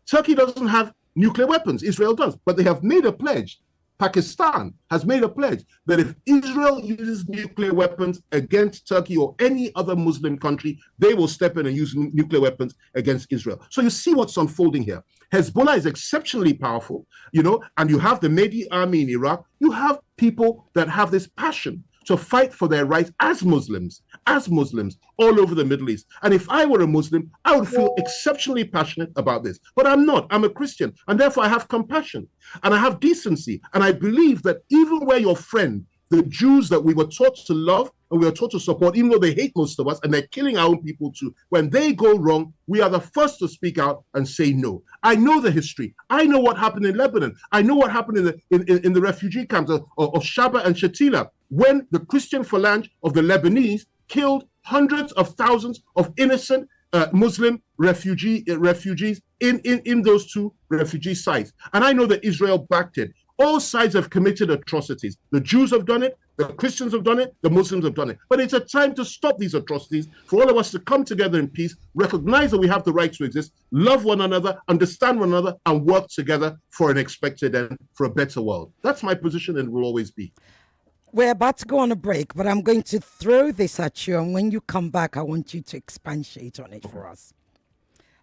Turkey doesn't have nuclear weapons. Israel does. But they have made a pledge. Pakistan has made a pledge that if Israel uses nuclear weapons against Turkey or any other Muslim country, they will step in and use nuclear weapons against Israel. So you see what's unfolding here. Hezbollah is exceptionally powerful, and you have the Mahdi army in Iraq. You have people that have this passion to fight for their rights as Muslims all over the Middle East. And if I were a Muslim, I would feel exceptionally passionate about this. But I'm not. I'm a Christian, and therefore I have compassion, and I have decency, and I believe that even where your friend, the Jews that we were taught to love and we were taught to support, even though they hate most of us and they're killing our own people too, when they go wrong, we are the first to speak out and say no. I know the history. I know what happened in Lebanon. I know what happened in the refugee camps of Shaba and Shatila, when the Christian phalange of the Lebanese killed hundreds of thousands of innocent Muslim refugees in those two refugee sites. And I know that Israel backed it. All sides have committed atrocities. The Jews have done it. The Christians have done it, the Muslims have done it. But it's a time to stop these atrocities, for all of us to come together in peace, recognize that we have the right to exist, love one another, understand one another, and work together for an expected end, for a better world. That's my position and will always be. We're about to go on a break, but I'm going to throw this at you. And when you come back, I want you to expatiate on it for us.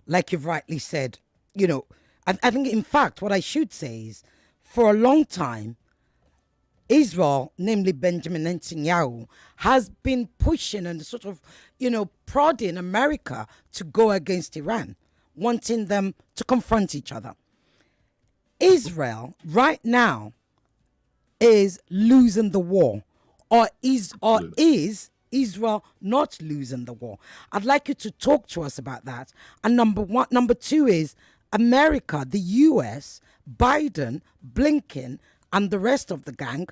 Like you've rightly said, you know, I think, in fact, what I should say is, for a long time, Israel, namely Benjamin Netanyahu, has been pushing and sort of, you know, prodding America to go against Iran, wanting them to confront each other. Israel, right now, is losing the war, or is Israel not losing the war? I'd like you to talk to us about that. And number two is America, the US, Biden, Blinken, and the rest of the gang.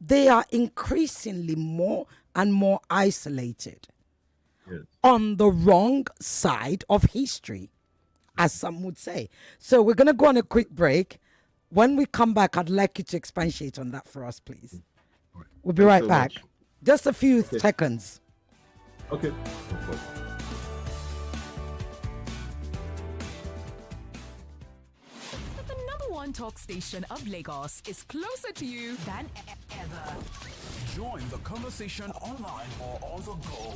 They are increasingly more and more isolated, on the wrong side of history, as some would say. So we're going to go on a quick break. When we come back, I'd like you to expatiate on that for us, please. We'll be right back. Just a few seconds. Okay. The number one talk station of Lagos is closer to you than ever. Join the conversation online or on the go.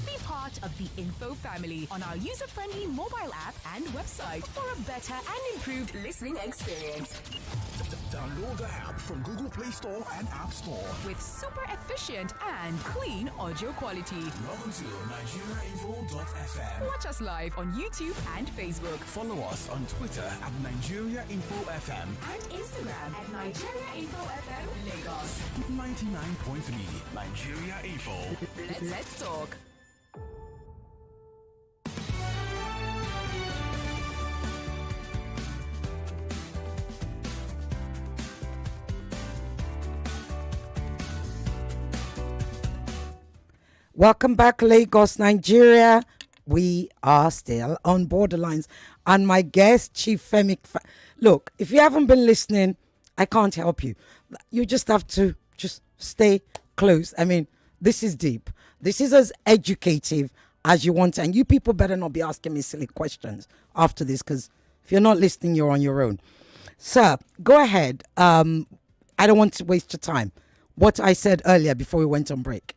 Be part of the Info family on our user-friendly mobile app and website for a better and improved listening experience. Download the app from Google Play Store and App Store. With super efficient and clean audio quality. Log on to nigeriainfo.fm. Watch us live on YouTube and Facebook. Follow us on Twitter at NigeriaInfoFM. And Instagram at NigeriaInfoFM Lagos. 99.3 Nigeria Info. Let's talk. Welcome back, Lagos, Nigeria. We are still on Borderlines. And my guest, Chief Femi. Look, if you haven't been listening, I can't help you. You just have to just stay close. I mean, this is deep. This is as educative as you want. And you people better not be asking me silly questions after this, because if you're not listening, you're on your own. Sir, go ahead. I don't want to waste your time. What I said earlier before we went on break.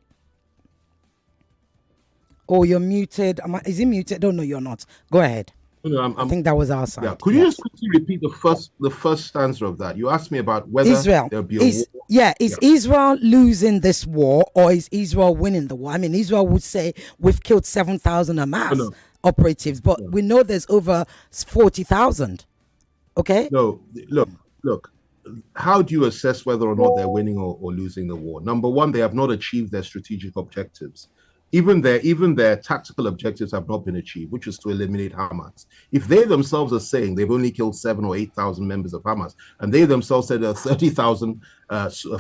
Oh, you're muted. Is he muted? Oh, no, you're not. Go ahead. No, I think that was our side. Yeah. Could you just quickly repeat the first stanza of that? You asked me about whether there'll be a war. Yeah, is Israel losing this war, or is Israel winning the war? I mean, Israel would say we've killed 7,000 Hamas operatives, but we know there's over 40,000. Okay? No, look. How do you assess whether or not they're winning or losing the war? Number one, they have not achieved their strategic objectives. Even their tactical objectives have not been achieved, which is to eliminate Hamas. If they themselves are saying they've only killed 7,000 or 8,000 members of Hamas, and they themselves said there are 30,000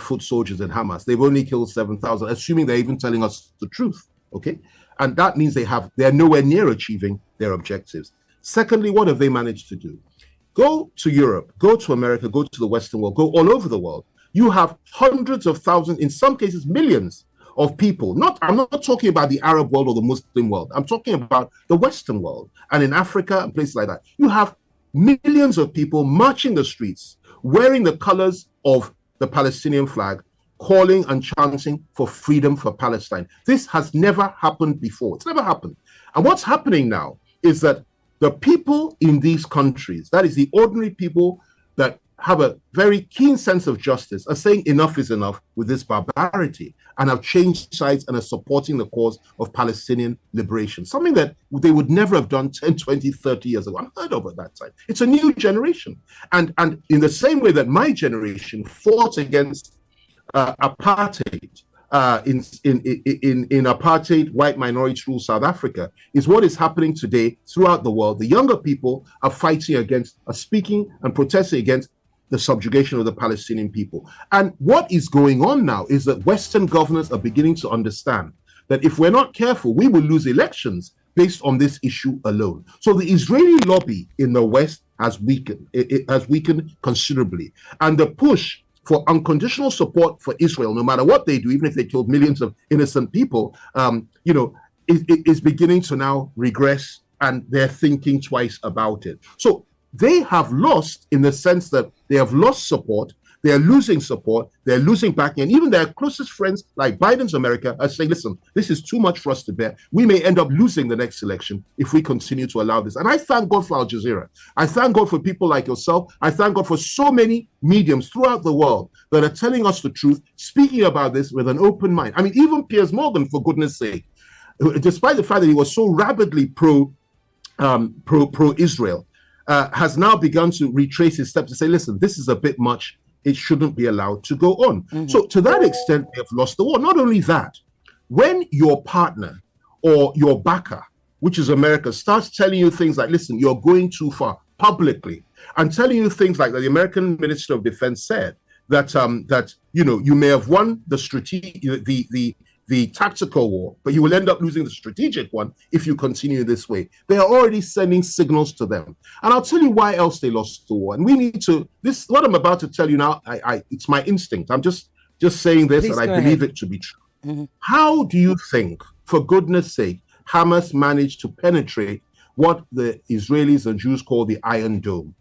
foot soldiers in Hamas, they've only killed 7,000, assuming they're even telling us the truth, okay? And that means they're nowhere near achieving their objectives. Secondly, what have they managed to do? Go to Europe, go to America, go to the Western world, go all over the world. You have hundreds of thousands, in some cases millions, of people. I'm not talking about the Arab world or the Muslim world. I'm talking about the Western world. And in Africa and places like that, you have millions of people marching the streets, wearing the colors of the Palestinian flag, calling and chanting for freedom for Palestine. This has never happened before. It's never happened. And what's happening now is that the people in these countries, that is the ordinary people that have a very keen sense of justice, are saying enough is enough with this barbarity and have changed sides and are supporting the cause of Palestinian liberation, something that they would never have done 10, 20, 30 years ago. Unheard of at that time. It's a new generation. And in the same way that my generation fought against apartheid, in apartheid white minority rule South Africa, is what is happening today throughout the world. The younger people are speaking and protesting against the subjugation of the Palestinian people. And what is going on now is that Western governors are beginning to understand that if we're not careful, we will lose elections based on this issue alone. So the Israeli lobby in the West has weakened. It has weakened considerably. And the push for unconditional support for Israel, no matter what they do, even if they killed millions of innocent people, is beginning to now regress, and they're thinking twice about it. So they have lost, in the sense that they have lost support. They're losing support, they're losing backing, and even their closest friends, like Biden's America, are saying, listen, this is too much for us to bear. We may end up losing the next election if we continue to allow this. And I thank God for Al Jazeera. I thank God for people like yourself. I thank God for so many mediums throughout the world that are telling us the truth, speaking about this with an open mind. I mean, even Piers Morgan, for goodness sake, despite the fact that he was so rabidly pro-Israel, has now begun to retrace his steps to say, listen, this is a bit much. It shouldn't be allowed to go on. So to that extent, they have lost the war. Not only that, when your partner or your backer, which is America, starts telling you things like, listen, you're going too far publicly, and telling you things like that, the American Minister of Defense said that you may have won the tactical war, but you will end up losing the strategic one if you continue this way. They are already sending signals to them. And I'll tell you why else they lost the war. And we need to, what I'm about to tell you now, it's my instinct. I'm just saying this, and I believe it to be true. How do you think, for goodness sake, Hamas managed to penetrate what the Israelis and Jews call the Iron Dome?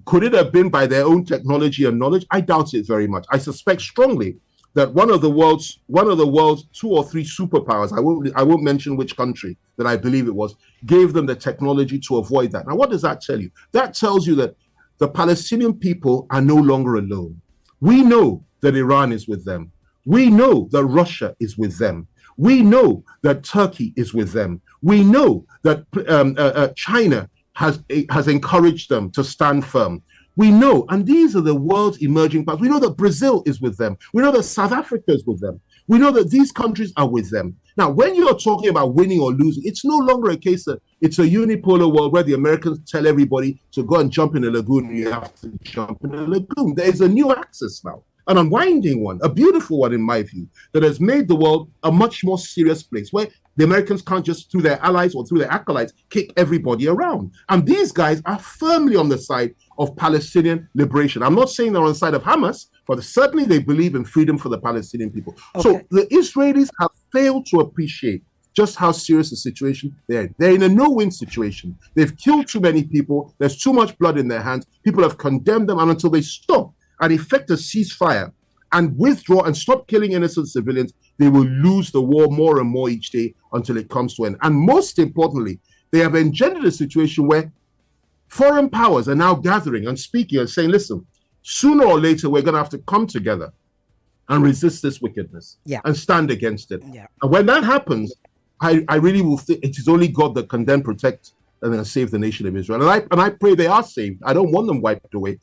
Could it have been by their own technology and knowledge? I doubt it very much. I suspect strongly that one of the world's 2 or 3 superpowers, I won't mention which country that I believe it was, gave them the technology to avoid that. Now, what does that tell you? That tells you that the Palestinian people are no longer alone. We know that Iran is with them. We know that Russia is with them. We know that Turkey is with them. We know that China has encouraged them to stand firm. We know, and these are the world's emerging powers. We know that Brazil is with them. We know that South Africa is with them. We know that these countries are with them. Now, when you're talking about winning or losing, it's no longer a case that it's a unipolar world where the Americans tell everybody to go and jump in a lagoon, and you have to jump in a lagoon. There is a new axis now, an unwinding one, a beautiful one in my view, that has made the world a much more serious place, where the Americans can't just, through their allies or through their acolytes, kick everybody around. And these guys are firmly on the side of Palestinian liberation. I'm not saying they're on the side of Hamas, but certainly they believe in freedom for the Palestinian people. Okay. So the Israelis have failed to appreciate just how serious the situation they're in. They're in a no-win situation. They've killed too many people. There's too much blood in their hands. People have condemned them, and until they stop and effect a ceasefire and withdraw and stop killing innocent civilians, they will lose the war more and more each day until it comes to an end. And most importantly, they have engendered a situation where foreign powers are now gathering and speaking and saying, listen, sooner or later, we're going to have to come together and resist this wickedness and stand against it. And when that happens, I really will think it is only God that can then protect and save the nation of Israel. And I pray they are saved. I don't want them wiped away.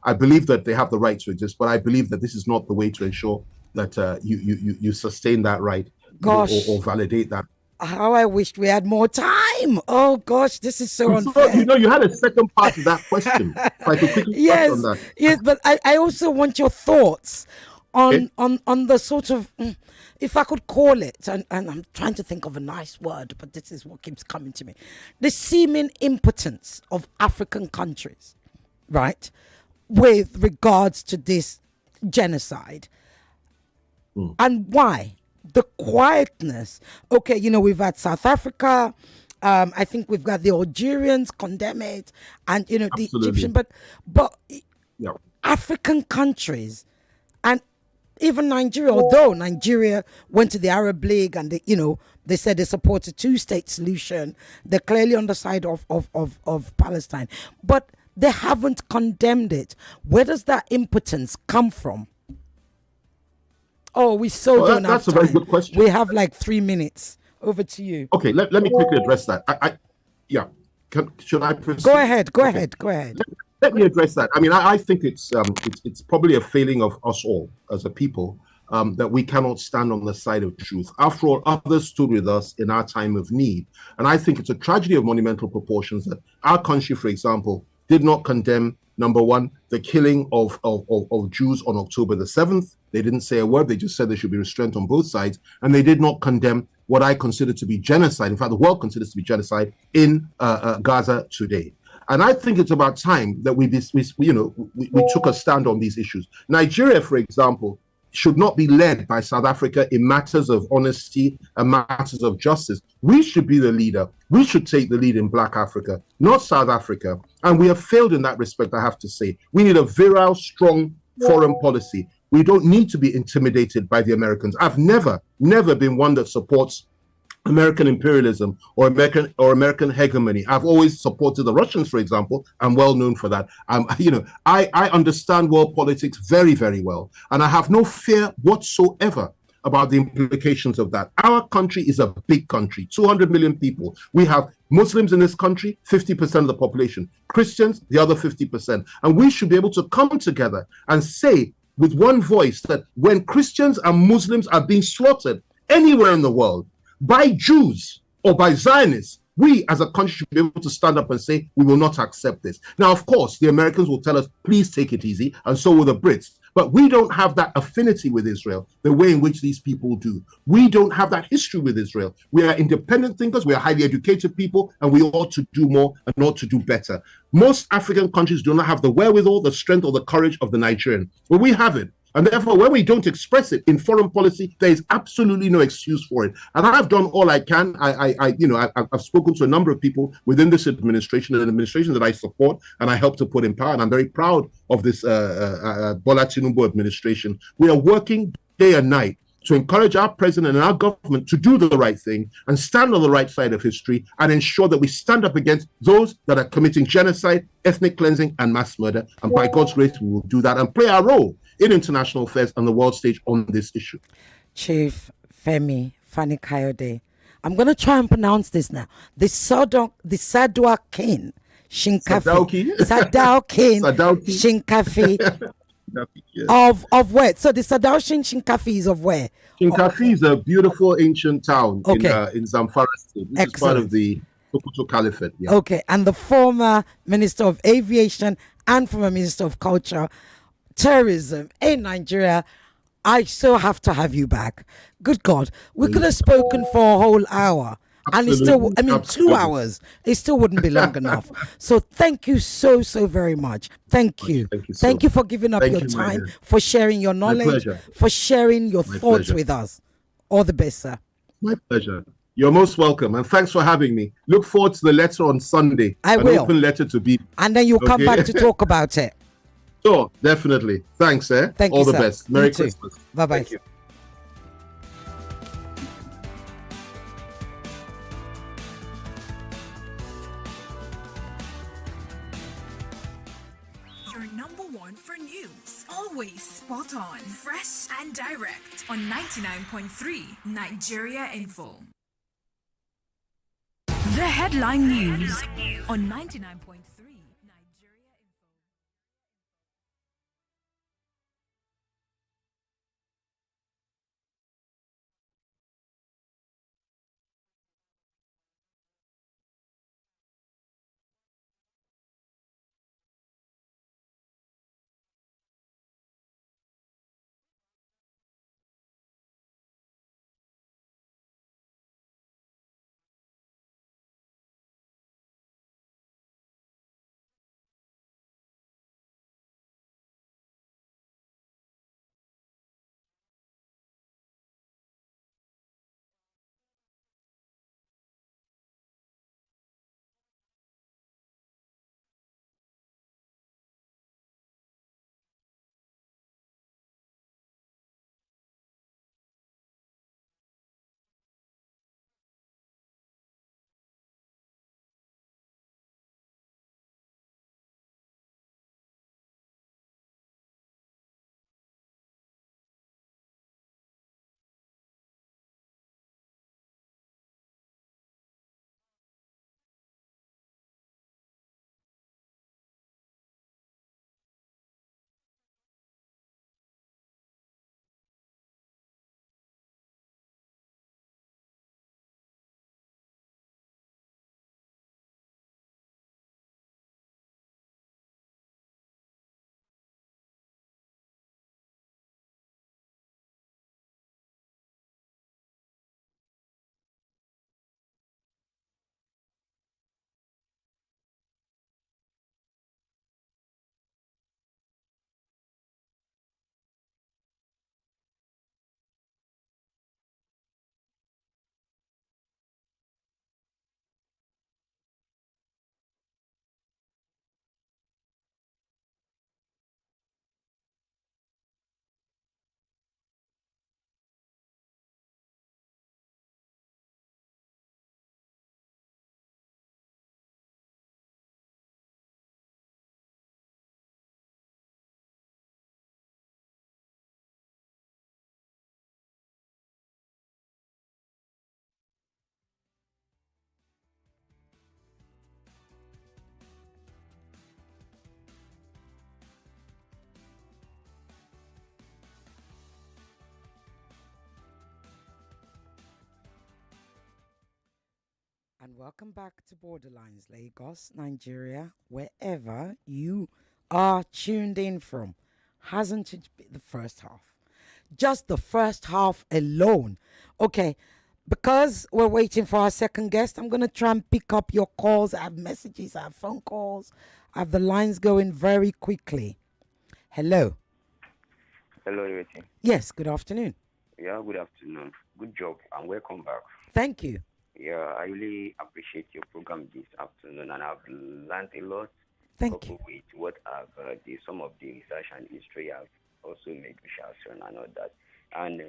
I believe that they have the right to exist, but I believe that this is not the way to ensure that you sustain that right or validate that. How I wished we had more time. Oh gosh, this is so unfair. You had a second part to that question. If I could quickly touch on that. Yes, but I also want your thoughts on the sort of, if I could call it, and I'm trying to think of a nice word, but this is what keeps coming to me, the seeming impotence of African countries, right, with regards to this genocide. And why? The quietness. Okay, we've had South Africa. I think we've got the Algerians condemn it, and the Egyptian, but African countries, and even Nigeria. Although Nigeria went to the Arab League, and they said they support a 2-state solution. They're clearly on the side of Palestine, but they haven't condemned it. Where does that impotence come from? Oh, we don't have that's time. A very good question. We have like 3 minutes. Over to you. Okay, let me quickly address that. Should I proceed? Go ahead. Let me address that. I mean, I think it's probably a failing of us all as a people that we cannot stand on the side of truth. After all, others stood with us in our time of need. And I think it's a tragedy of monumental proportions that our country, for example, did not condemn, number one, the killing of Jews on October the 7th. They didn't say a word. They just said there should be restraint on both sides. And they did not condemn what I consider to be genocide. In fact, the world considers to be genocide in Gaza today. And I think it's about time that we took a stand on these issues. Nigeria, for example, should not be led by South Africa in matters of honesty and matters of justice. We should be the leader. We should take the lead in Black Africa, not South Africa. And we have failed in that respect, I have to say. We need a virile, strong foreign policy. We don't need to be intimidated by the Americans. I've never been one that supports American imperialism or American hegemony. I've always supported the Russians, for example. I'm well known for that. I understand world politics very, very well, and I have no fear whatsoever about the implications of that. Our country is a big country, 200 million people. We have Muslims in this country, 50% of the population, Christians, the other 50%. And we should be able to come together and say with one voice that when Christians and Muslims are being slaughtered anywhere in the world, by Jews or by Zionists, we as a country should be able to stand up and say, we will not accept this. Now, of course, the Americans will tell us, please take it easy, and so will the Brits. But we don't have that affinity with Israel the way in which these people do. We don't have that history with Israel. We are independent thinkers, we are highly educated people, and we ought to do more and ought to do better. Most African countries do not have the wherewithal, the strength, or the courage of the Nigerian. But we have it. And therefore, when we don't express it in foreign policy, there is absolutely no excuse for it. And I've done all I can. I've spoken to a number of people within this administration, an administration that I support and I help to put in power. And I'm very proud of this Bola Tinubu administration. We are working day and night to encourage our president and our government to do the right thing and stand on the right side of history and ensure that we stand up against those that are committing genocide, ethnic cleansing, and mass murder. And by God's grace, we will do that and play our role in international affairs and the world stage on this issue. Chief Femi Fani-Kayode, I'm going to try and pronounce this now. The Sadaukin Shinkafi. Sadaukin Shinkafi. Yes. Of where? So the Sadaukin Shinkafi is of where? Shinkafi is a beautiful ancient town in Zamfara State, which is part of the Sokoto Caliphate. Yeah. Okay, and the former Minister of Aviation and former Minister of Culture, Tourism in Nigeria. I still have to have you back. Good God, we could have spoken for a whole hour. Absolutely. And it's still, 2 hours. It still wouldn't be long enough. So thank you so very much. Thank you. Thank you for giving up your time, for sharing your knowledge, for sharing your thoughts with us. All the best, sir. My pleasure. You're most welcome, and thanks for having me. Look forward to the letter on Sunday. I will. An open letter to be. And then you'll come back to talk about it. Sure, definitely. Thanks, Thank you, all the sir. best. Merry Christmas. Bye-bye. Thank you. Your number one for news. Always spot on, fresh and direct on 99.3 Nigeria Info. The headline news on 99.3. And welcome back to Borderlines, Lagos, Nigeria, wherever you are tuned in from. Hasn't it been the first half? Just the first half alone. Okay, because we're waiting for our second guest, I'm going to try and pick up your calls. I have messages, I have phone calls, I have the lines going very quickly. Hello. Hello, Ireti. Yes, good afternoon. Yeah, good afternoon. Good job and welcome back. Thank you. Yeah, I really appreciate your program this afternoon, and I've learned a lot. Thank you. With what I've some of the research and history I've also made research on and all that. And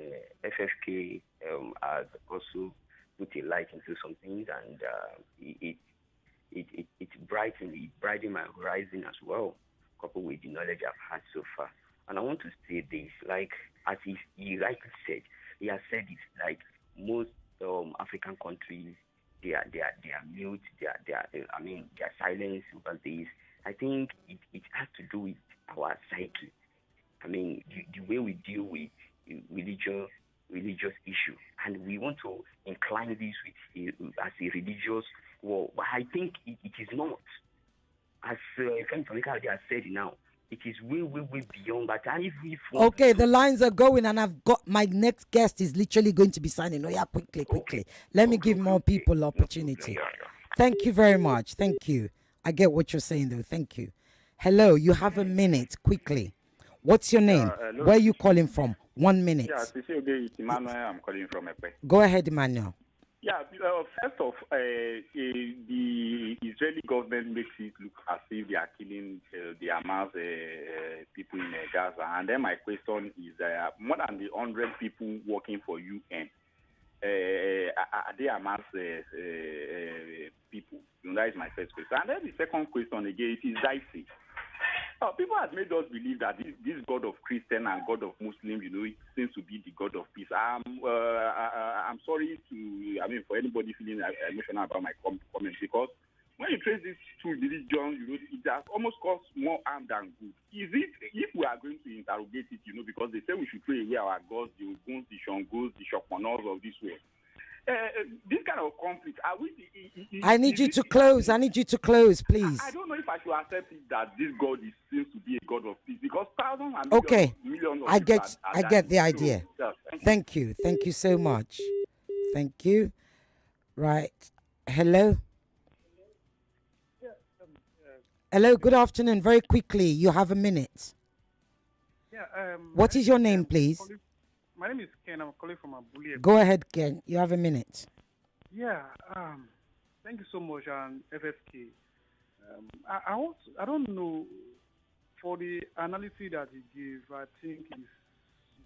FFK has also put a light into some things, and it brightened my horizon as well, coupled with the knowledge I've had so far. And I want to say this, like as he rightly said, he has said it like most African countries, they are mute, they are silent over this. I think it has to do with our psyche. I mean, the way we deal with religious issue, and we want to incline this as a religious war. But I think it is not. As Femi Kayode has said now, it is way beyond that. And if we okay, the lines are going, and I've got my next guest is literally going to be signing. Oh yeah, quickly. Let me give more people opportunity. Thank you very much. Thank you. I get what you're saying though. Thank you. Hello, you have a minute. Quickly. What's your name? Where are you calling from? 1 minute. Yeah, it's Emmanuel. I'm calling from Epe. Go ahead, Emmanuel. Yeah, first off, the Israeli government makes it look as if they are killing the Hamas people in Gaza. And then my question is, more than the 100 people working for UN, are they Hamas people? That is my first question. And then the second question, again, it is dicey. People have made us believe that this God of Christian and God of Muslim, it seems to be the God of peace. I'm sorry for anybody feeling emotional about my comments, because when you trace these two religions, it has almost caused more harm than good. Is it, if we are going to interrogate it, because they say we should throw away our gods, the Oguns, the Shangos, the Shokonos of this world. This kind of conflict, I need you to close. Please. I don't know if I should accept it that this God seems to be a God of peace, because thousands and millions of I people get the idea. So, thank you so much. Thank you. Right. Hello. Hello. Good afternoon. Very quickly, you have a minute. Yeah. What is your name, please? My name is Ken. I'm calling from Abuja. Go ahead, Ken. You have a minute. Yeah. Thank you so much, FFK. I don't know. For the analysis that he gave, I think it's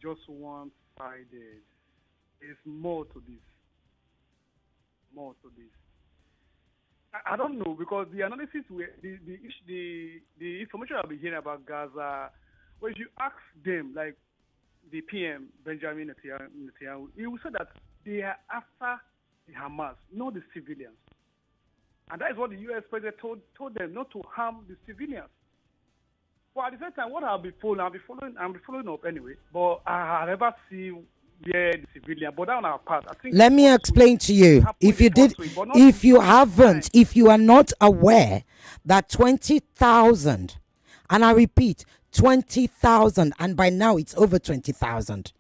just one-sided. There's more to this. I don't know, because the analysis, the information I've been hearing about Gaza, when you ask them, like the PM, Benjamin Netanyahu, he will say that they are after the Hamas, not the civilians. And that is what the U.S. president told them, not to harm the civilians. Well, at the same time, what I'll be following up anyway, but I never see where the civilian, but down our part, I think. Let me explain to you. If you are not aware that 20,000, and I repeat, 20,000, and by now it's over 20,000.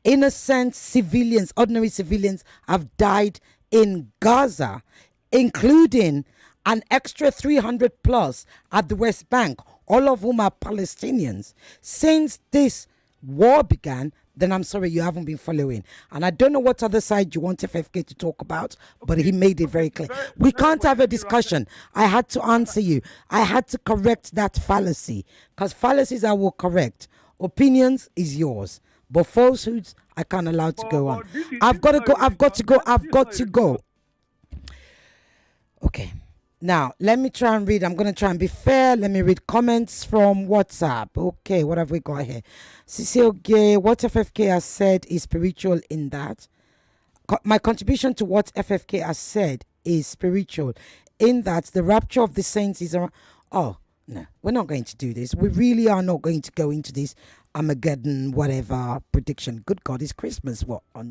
Innocent civilians, ordinary civilians, have died in Gaza, including an extra 300 plus at the West Bank, all of whom are Palestinians. Since this war began, then I'm sorry you haven't been following. And I don't know what other side you want FFK to talk about, but he made it very clear. We can't have a discussion. I had to answer you. I had to correct that fallacy, because fallacies I will correct. Opinions is yours, but falsehoods I can't allow to go on. I've got to go. Okay. Now, let me try and read. I'm going to try and be fair. Let me read comments from WhatsApp. Okay, what have we got here? Cecile Gay, what FFK has said is spiritual in that. My contribution to what FFK has said is spiritual in that the rapture of the saints is around. Oh, no, we're not going to do this. We really are not going to go into this Armageddon, whatever prediction. Good God, it's Christmas. What? I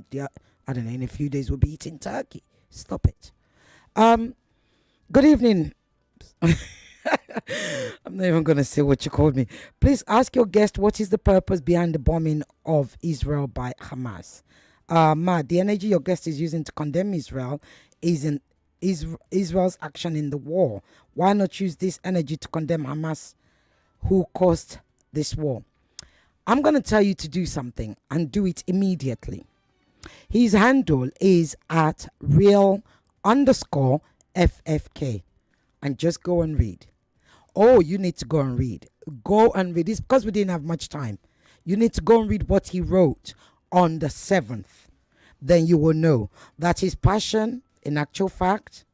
don't know, in a few days we'll be eating turkey. Stop it. Good evening. I'm not even going to say what you called me. Please ask your guest what is the purpose behind the bombing of Israel by Hamas. The energy your guest is using to condemn Israel is in Israel's action in the war. Why not use this energy to condemn Hamas, who caused this war? I'm going to tell you to do something and do it immediately. His handle is at real_FFK. And just go and read. Oh, you need to go and read. Go and read. It's because we didn't have much time. You need to go and read what he wrote on the 7th. Then you will know that his passion, in actual fact,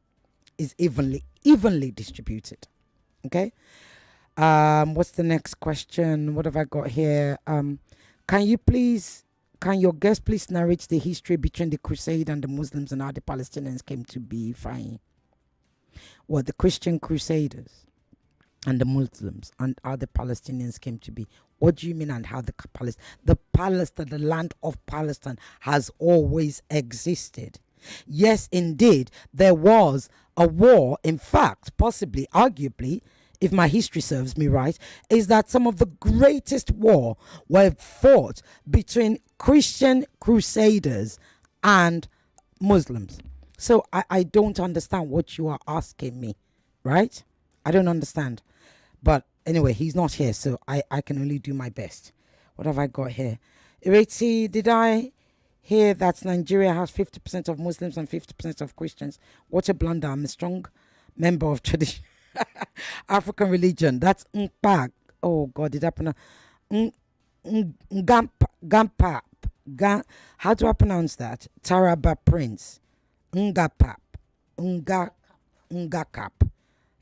is evenly distributed. Okay? What's the next question? What have I got here? Can your guest please narrate the history between the Crusade and the Muslims and how the Palestinians came to be? Fine. Well, the Christian Crusaders and the Muslims and how the Palestinians came to be. What do you mean and how the land of Palestine has always existed? Yes, indeed, there was a war. In fact, possibly, arguably, if my history serves me right, is that some of the greatest war were fought between Christian Crusaders and Muslims. So I don't understand what you are asking me, right? I don't understand. But anyway, he's not here, so I can only do my best. What have I got here? Ireti, did I hear that Nigeria has 50% of Muslims and 50% of Christians? What a blunder. I'm a strong member of tradition. African religion. That's Mpag. Oh, God, did I pronounce? Gampap. How do I pronounce that? Taraba Prince. Ngapap. Ngakap.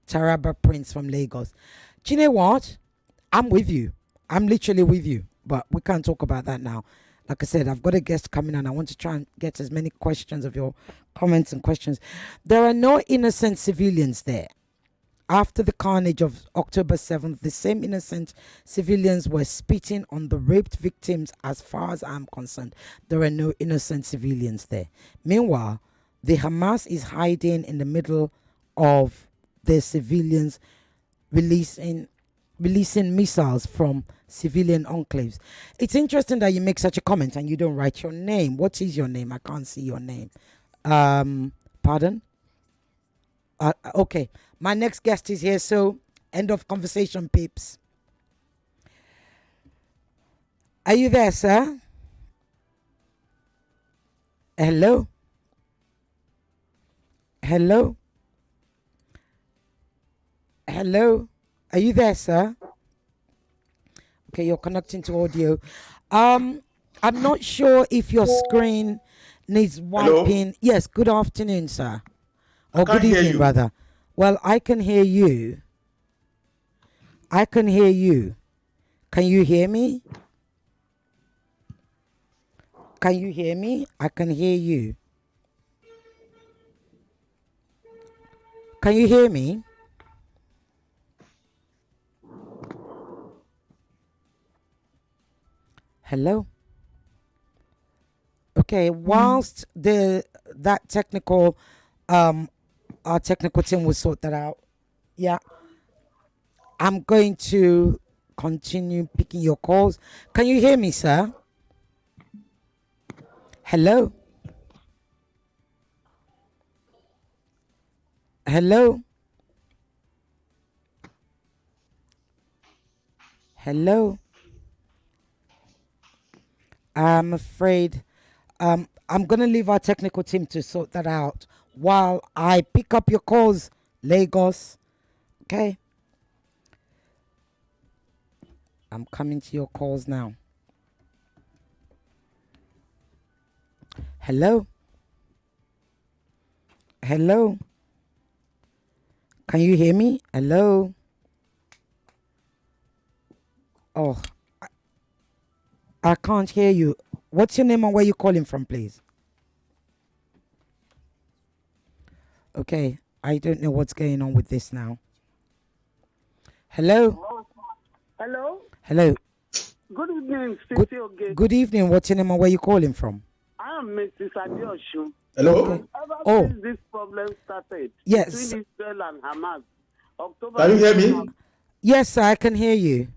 Taraba Prince from Lagos. Do you know what? I'm with you. I'm literally with you. But we can't talk about that now. Like I said, I've got a guest coming and I want to try and get as many questions of your comments and questions. There are no innocent civilians there. After the carnage of October 7th, the same innocent civilians were spitting on the raped victims. As far as I'm concerned, there are no innocent civilians there. Meanwhile, the Hamas is hiding in the middle of the civilians, releasing missiles from civilian enclaves. It's interesting that you make such a comment and you don't write your name. What is your name? I can't see your name. Pardon? Okay. My next guest is here, so end of conversation, peeps. Are you there, sir? Hello? Hello? Hello? Are you there, sir? Okay, you're connecting to audio. I'm not sure if your screen needs wiping. Hello? Yes, good afternoon, sir. Or good evening, rather. Well, I can hear you. I can hear you. Can you hear me? Can you hear me? I can hear you. Can you hear me? Hello? Okay, whilst that technical our technical team will sort that out. Yeah. I'm going to continue picking your calls. Can you hear me, sir? Hello? Hello? Hello? I'm afraid I'm going to leave our technical team to sort that out while I pick up your calls, Lagos. Okay? I'm coming to your calls now. Hello? Hello? Can you hear me? Hello? Oh, I can't hear you. What's your name and where you calling from, please? Okay, I don't know what's going on with this now. Hello? Hello? Hello? Good evening, Good evening. What's your name and where you calling from? I am Mrs. Aviation. Hello? Okay. Ever Oh. since this problem started Yes. between Israel and Hamas, October. Can you hear me? Yes, sir, I can hear you.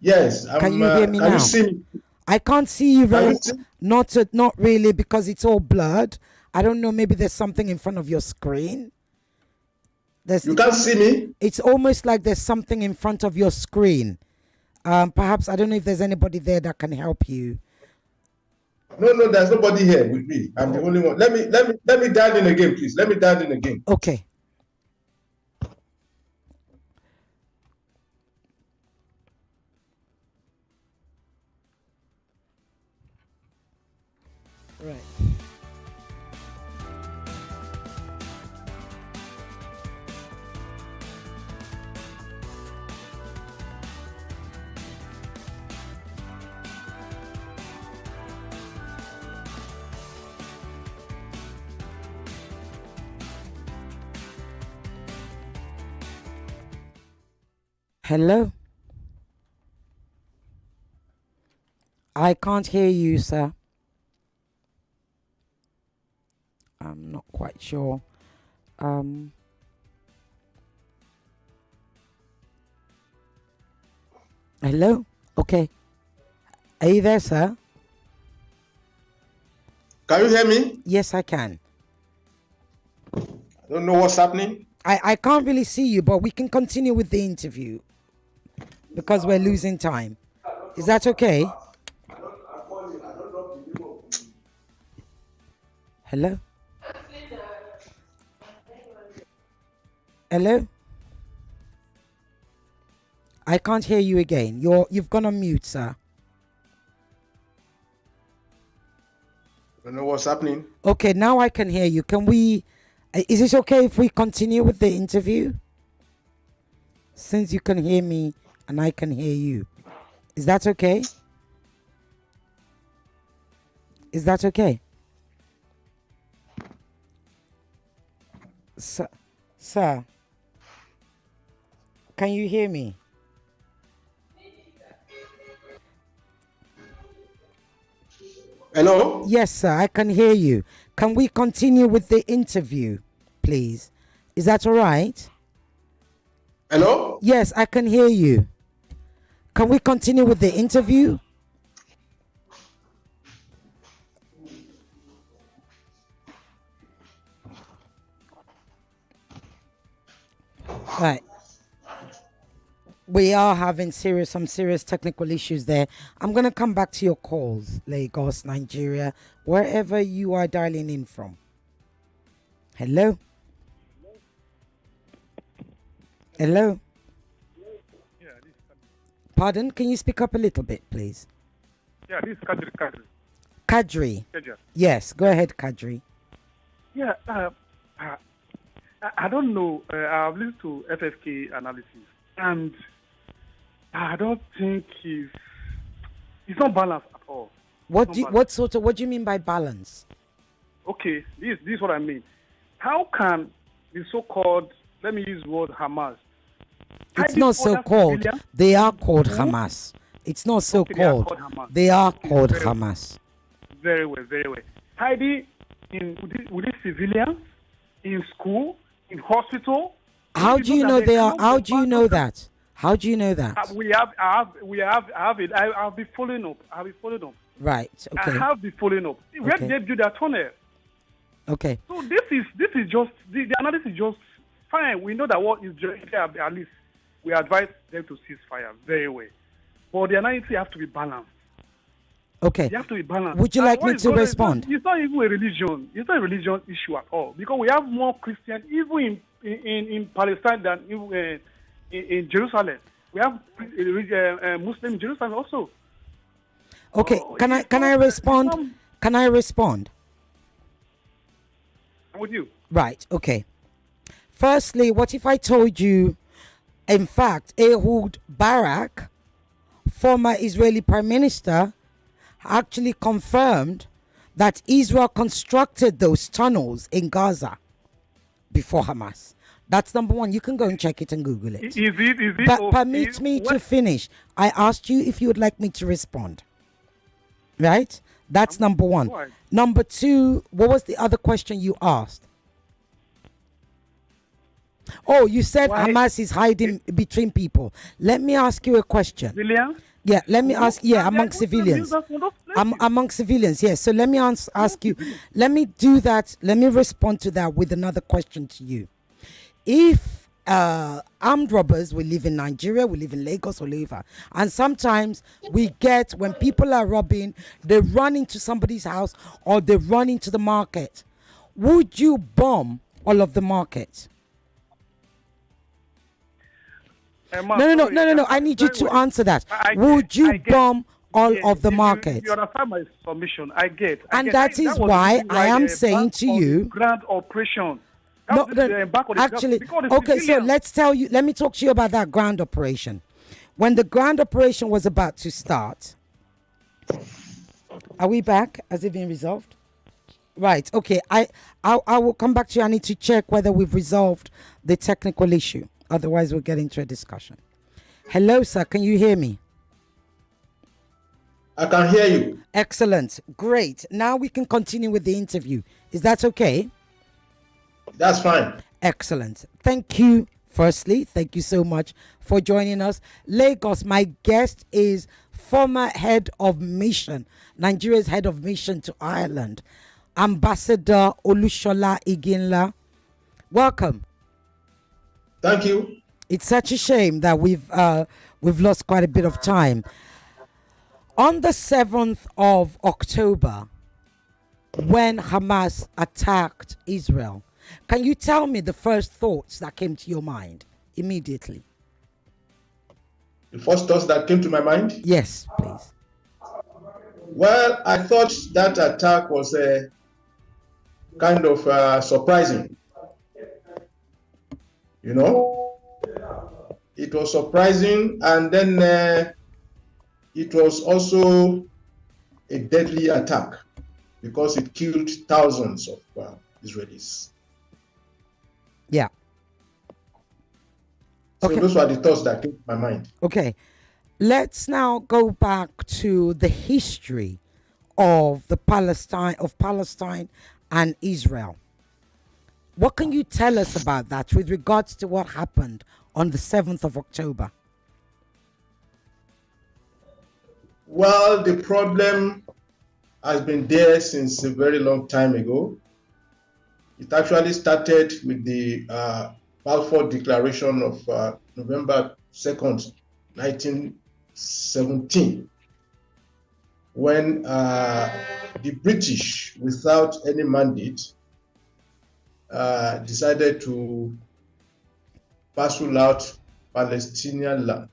Yes. Can you hear me can now? you see me? I can't see you Can very you see? not really because it's all blurred. I don't know, maybe there's something in front of your screen. You can't see me? It's almost like there's something in front of your screen. Perhaps I don't know if there's anybody there that can help you. No, there's nobody here with me. I'm the only one. Let me dial in again, please. Let me dial in again. Okay. Right. Hello? I can't hear you, sir. I'm not quite sure. Hello? Okay. Are you there, sir? Can you hear me? Yes, I can. I don't know what's happening. I can't really see you, but we can continue with the interview because we're losing time. Is that okay? Hello? Hello? I can't hear you again. You've gone on mute, sir. I don't know what's happening. Okay, now I can hear you. Is it okay if we continue with the interview? Since you can hear me and I can hear you. Is that okay? Is that okay? Sir, can you hear me? Hello? Yes, sir, I can hear you. Can we continue with the interview, please? Is that all right? Hello? Yes, I can hear you. Can we continue with the interview? Right. We are having some serious technical issues there. I'm going to come back to your calls, Lagos, Nigeria, wherever you are dialing in from. Hello? Hello? Pardon? Can you speak up a little bit, please? Yeah, this is Kadri. Kadri. Kadri. Yes, go ahead, Kadri. Yeah, I don't know. I've listened to FFK analysis, and I don't think it's not balanced at all. What do you mean by balance? Okay, this is what I mean. How can the so-called, let me use the word Hamas? It's not so-called. They are called Hamas. It's not so-called. They are called Hamas. Very well, very well. Hiding with the civilians, in school, in hospital. How do you know they are? How do you know that? How do you know that? I'll be following up. Right. Okay. I have been following up. Where did they build that tunnel? Okay. So this is just the analysis is just fine. We know that what is at least we advise them to cease fire very well, but the analysis have to be balanced. Okay. You have to be balanced. Would you like me to respond? It's not even a religion. It's not a religion issue at all because we have more Christians even in Palestine than in Jerusalem. We have Muslim in Jerusalem also. Okay. Can I respond? Can I respond? I'm with you. Right. Okay. Firstly, what if I told you, in fact, Ehud Barak, former Israeli Prime Minister, actually confirmed that Israel constructed those tunnels in Gaza before Hamas. That's number one. You can go and check it and Google it. Is it But permit me to finish. I asked you if you would like me to respond. Right? That's number one. Number two, what was the other question you asked? Oh, you said Hamas is hiding between people. Let me ask you a question. Civilians? Yeah, let me ask. Yeah, And among they're civilians. Muslims from those places. Among civilians, yes. So let me ask you. Let me do that. Let me respond to that with another question to you. If armed robbers, we live in Nigeria, we live in Lagos, or whatever, and sometimes we get, when people are robbing, they run into somebody's house or they run into the market. Would you bomb all of the markets? No. I need you to answer that. Would you bomb all of the markets? You understand my submission? I get. And that is why I am saying to you. Grand operation. Actually, okay. So let me talk to you about that grand operation. When the grand operation was about to start, are we back? Has it been resolved? Right. Okay. I will come back to you. I need to check whether we've resolved the technical issue. Otherwise, we'll get into a discussion. Hello, sir. Can you hear me? I can hear you. Excellent. Great. Now we can continue with the interview. Is that okay? That's fine. Excellent. Thank you. Firstly, thank you so much for joining us. Lagos, my guest is former head of mission, Nigeria's head of mission to Ireland, Ambassador Olusola Iginla. Welcome. Thank you. It's such a shame that we've lost quite a bit of time. On the 7th of October, when Hamas attacked Israel, can you tell me the first thoughts that came to your mind immediately? The first thoughts that came to my mind? Yes, please. Well, I thought that attack was kind of surprising. You know, it was surprising, and then it was also a deadly attack because it killed thousands of Israelis. Yeah. So those were the thoughts that came to my mind. Okay. Let's now go back to the history of Palestine and Israel. What can you tell us about that with regards to what happened on the 7th of October? Well, the problem has been there since a very long time ago. It actually started with the Balfour Declaration of November 2nd, 1917, when the British, without any mandate, decided to parcel out Palestinian land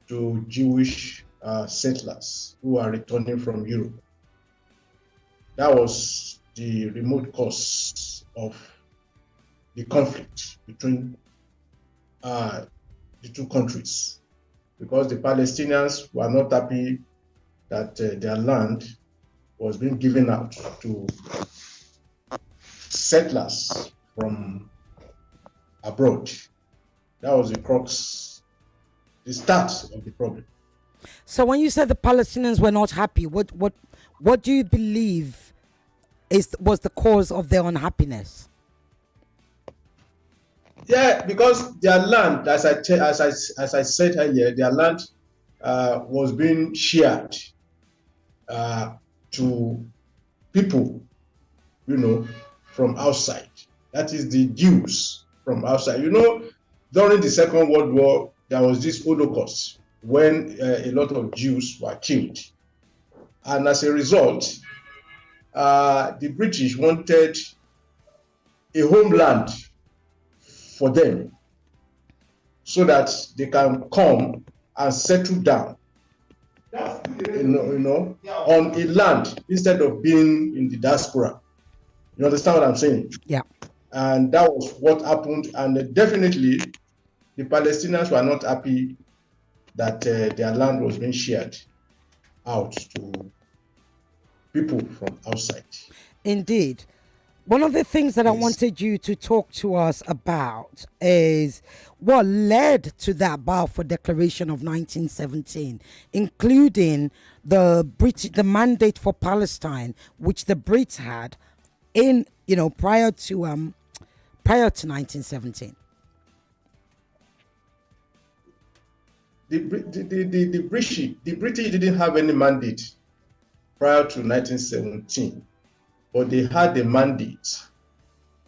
to Jewish settlers who are returning from Europe. That was the remote cause of the conflict between the two countries, because the Palestinians were not happy that their land was being given out to settlers from abroad. That was the crux, the start of the problem. So when you said the Palestinians were not happy, what do you believe was the cause of their unhappiness? Yeah, because their land, as I said earlier, their land was being shared to people, from outside. That is the Jews from outside. During the Second World War, there was this Holocaust when a lot of Jews were killed. And as a result, the British wanted a homeland for them so that they can come and settle down on a land instead of being in the diaspora. You understand what I'm saying? Yeah. And that was what happened. And definitely, the Palestinians were not happy that their land was being shared out to people from outside. Indeed. One of the things that I wanted you to talk to us about is what led to that Balfour Declaration of 1917, including the mandate for Palestine, which the Brits had in prior to 1917. The British didn't have any mandate prior to 1917, but they had a mandate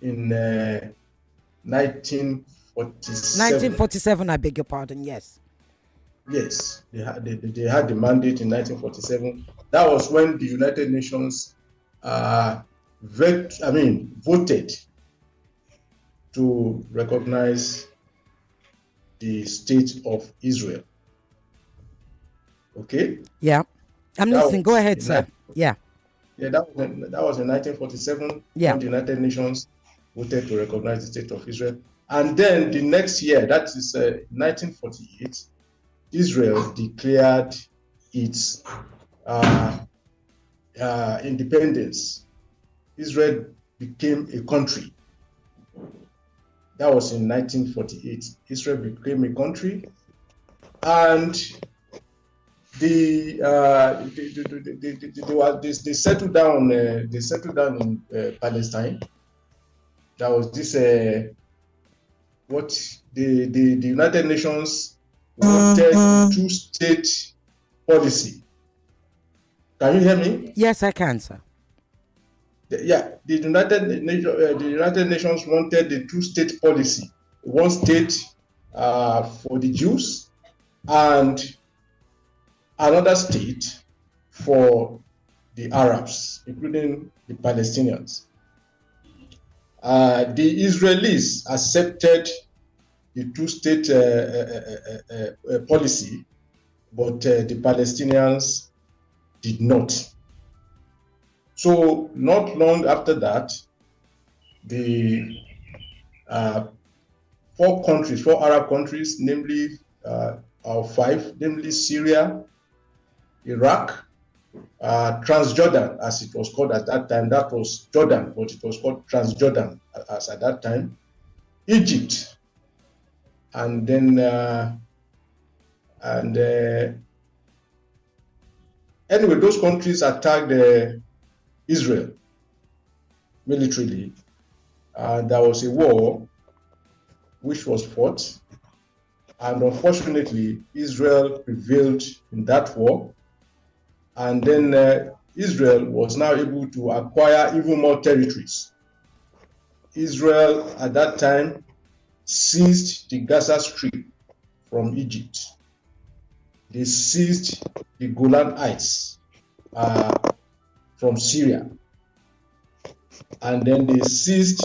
in 1947. 1947, I beg your pardon. Yes. Yes, they had the mandate in 1947. That was when the United Nations voted to recognize the state of Israel. Okay? Yeah. I'm listening. Go ahead, sir. Yeah. Yeah, that was in 1947 when the United Nations voted to recognize the state of Israel. And then the next year, that is 1948, Israel declared its independence. Israel became a country. That was in 1948. Israel became a country, and they settled down. They settled down in Palestine. That was this what the United Nations wanted two-state policy. Can you hear me? Yes, I can, sir. The United Nations wanted the two-state policy, one state for the Jews and another state for the Arabs, including the Palestinians. The Israelis accepted the two-state policy, but the Palestinians did not. So not long after that, the four Arab countries, namely five, namely Syria, Iraq, Transjordan, as it was called at that time. That was Jordan, but it was called Transjordan as at that time. Egypt, and then anyway, those countries attacked Israel militarily. There was a war which was fought, and unfortunately, Israel prevailed in that war. And then Israel was now able to acquire even more territories. Israel at that time seized the Gaza Strip from Egypt. They seized the Golan Heights from Syria. And then they seized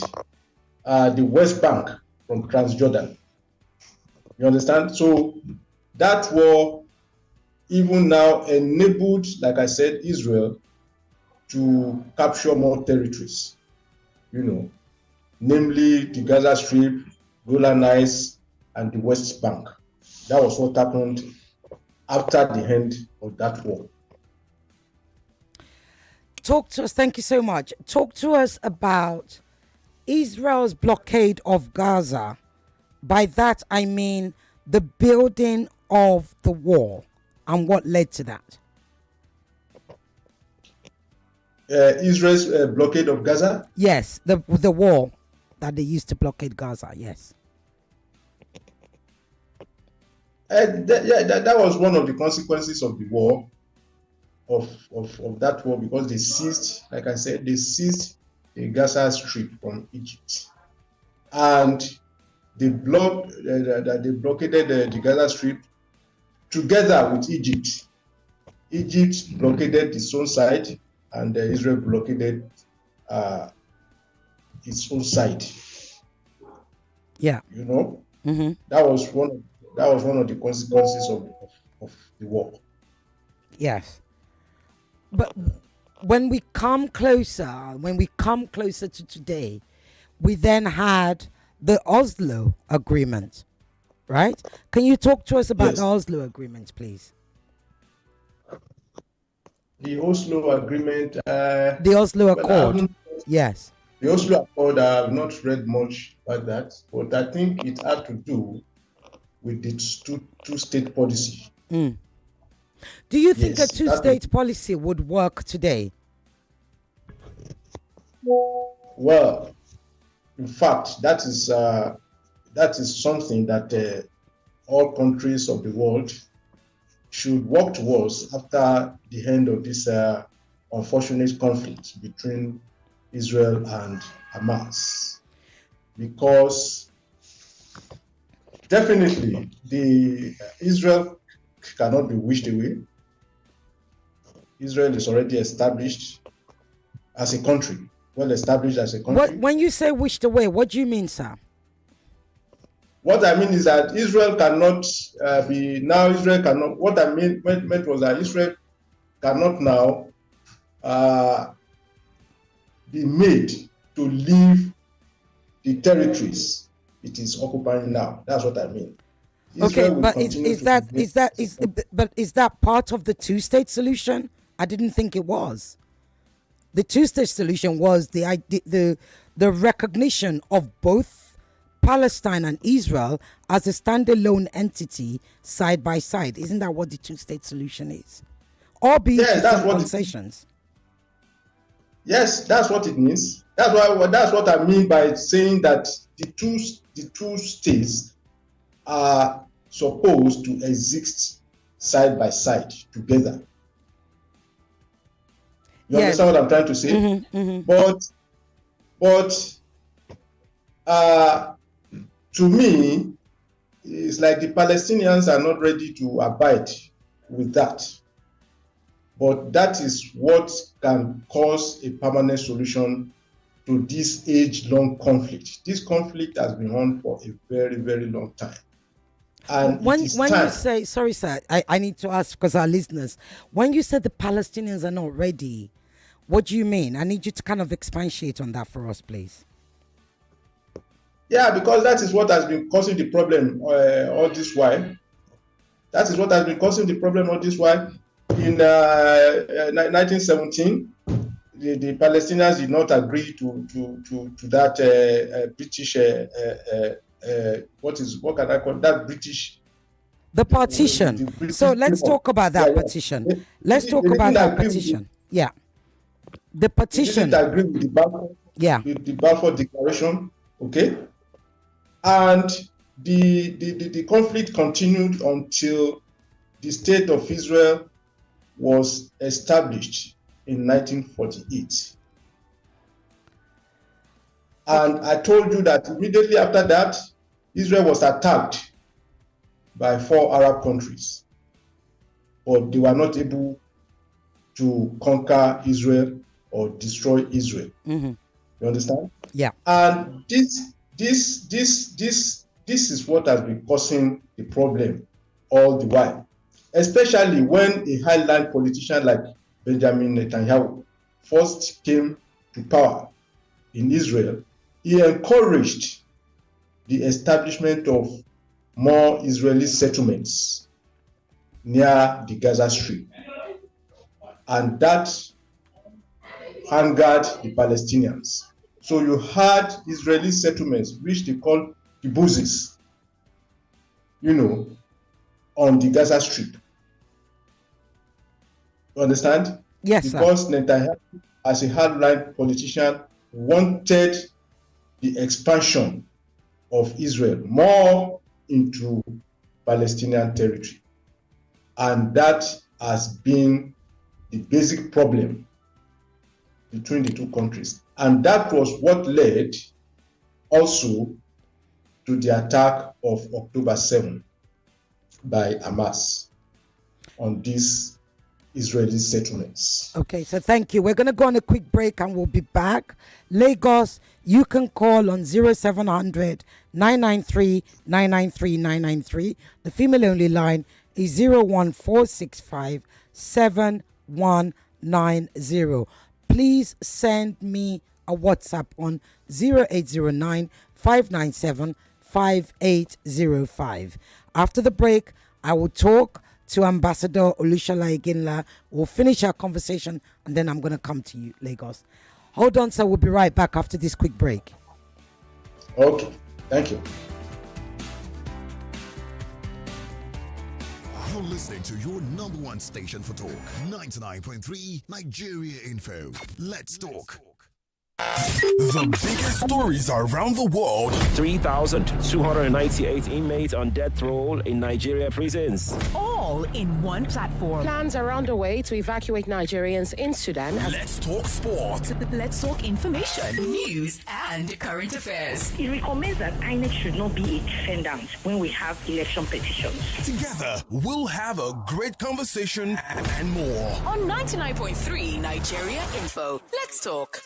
the West Bank from Transjordan. You understand? So that war even now enabled, like I said, Israel to capture more territories, namely the Gaza Strip, Golan Heights, and the West Bank. That was what happened after the end of that war. Talk to us, thank you so much. Talk to us about Israel's blockade of Gaza. By that, I mean the building of the wall and what led to that. Israel's blockade of Gaza? Yes, the wall that they used to blockade Gaza, yes. That was one of the consequences of the war, of that war, because they seized, like I said, they seized the Gaza Strip from Egypt. And they blockaded the Gaza Strip together with Egypt. Egypt blockaded its own side, and Israel blockaded its own side. Yeah. Mm-hmm. That was one of the consequences of the war. Yes. But when we come closer to today, we then had the Oslo Agreement, right? Can you talk to us about the Oslo Agreement, please? The Oslo Agreement. The Oslo Accord. Yes. The Oslo Accord, I have not read much about that, but I think it had to do with its two-state policy. Do you think Yes, a two-state policy would work today? Well, in fact, that is something that all countries of the world should work towards after the end of this unfortunate conflict between Israel and Hamas, because definitely the Israel cannot be wished away. Israel is already established as a country, well established as a country. When you say wished away, what do you mean, sir? What I mean is that Israel cannot be now. Israel cannot. What I meant was that Israel cannot now be made to leave the territories it is occupying now. That's what I mean. Okay, Israel will but continue is to that part of the two-state solution? I didn't think it was. The two-state solution was the recognition of both Palestine and Israel as a standalone entity side by side. Isn't that what the two-state solution is? Or be different concessions. Yes, that's what it means. That's what I mean by saying that the two states are supposed to exist side by side together. You understand what I'm trying to say? But to me, it's like the Palestinians are not ready to abide with that. But that is what can cause a permanent solution to this age-long conflict. This conflict has been on for a very, very long time. And when you say, sorry, sir, I need to ask because our listeners, when you said the Palestinians are not ready, what do you mean? I need you to kind of expatiate on that for us, please. Yeah, because that is what has been causing the problem all this while. That is what has been causing the problem all this while. In 1917, the Palestinians did not agree to that British what can I call that British? The partition. So let's talk about that partition. Let's talk about that partition. Yeah. The partition. They didn't agree with the Balfour. Yeah. The Balfour Declaration. Okay. And the conflict continued until the state of Israel was established in 1948. And I told you that immediately after that, Israel was attacked by 4 Arab countries, but they were not able to conquer Israel or destroy Israel. You understand? Yeah. And this is what has been causing the problem all the while, especially when a highline politician like Benjamin Netanyahu first came to power in Israel. He encouraged the establishment of more Israeli settlements near the Gaza Strip, and that angered the Palestinians. So you had Israeli settlements, which they call kibbutzes, on the Gaza Strip. You understand? Yes, because Netanyahu, as a hardline politician, wanted the expansion of Israel more into Palestinian territory. And that has been the basic problem between the two countries. And that was what led also to the attack of October 7 by Hamas on these Israeli settlements. Okay, so thank you. We're going to go on a quick break and we'll be back. Lagos, you can call on 0700 993 993 993. The female only line is 01465 7190. Please send me a WhatsApp on 0809 597 5805. After the break, I will talk to Ambassador Olusola Iginla. We'll finish our conversation and then I'm going to come to you, Lagos. Hold on, sir. We'll be right back after this quick break. Okay, thank you. You're listening to your number one station for talk, 99.3 Nigeria Info. Let's talk. The biggest stories around the world. 3,298 inmates on death row in Nigeria prisons. All in one platform. Plans are underway to evacuate Nigerians in Sudan. Let's talk sport. Let's talk information, news, and current affairs. It recommends that INEC should not be a defendant when we have election petitions. Together, we'll have a great conversation and more. On 99.3 Nigeria Info. Let's talk.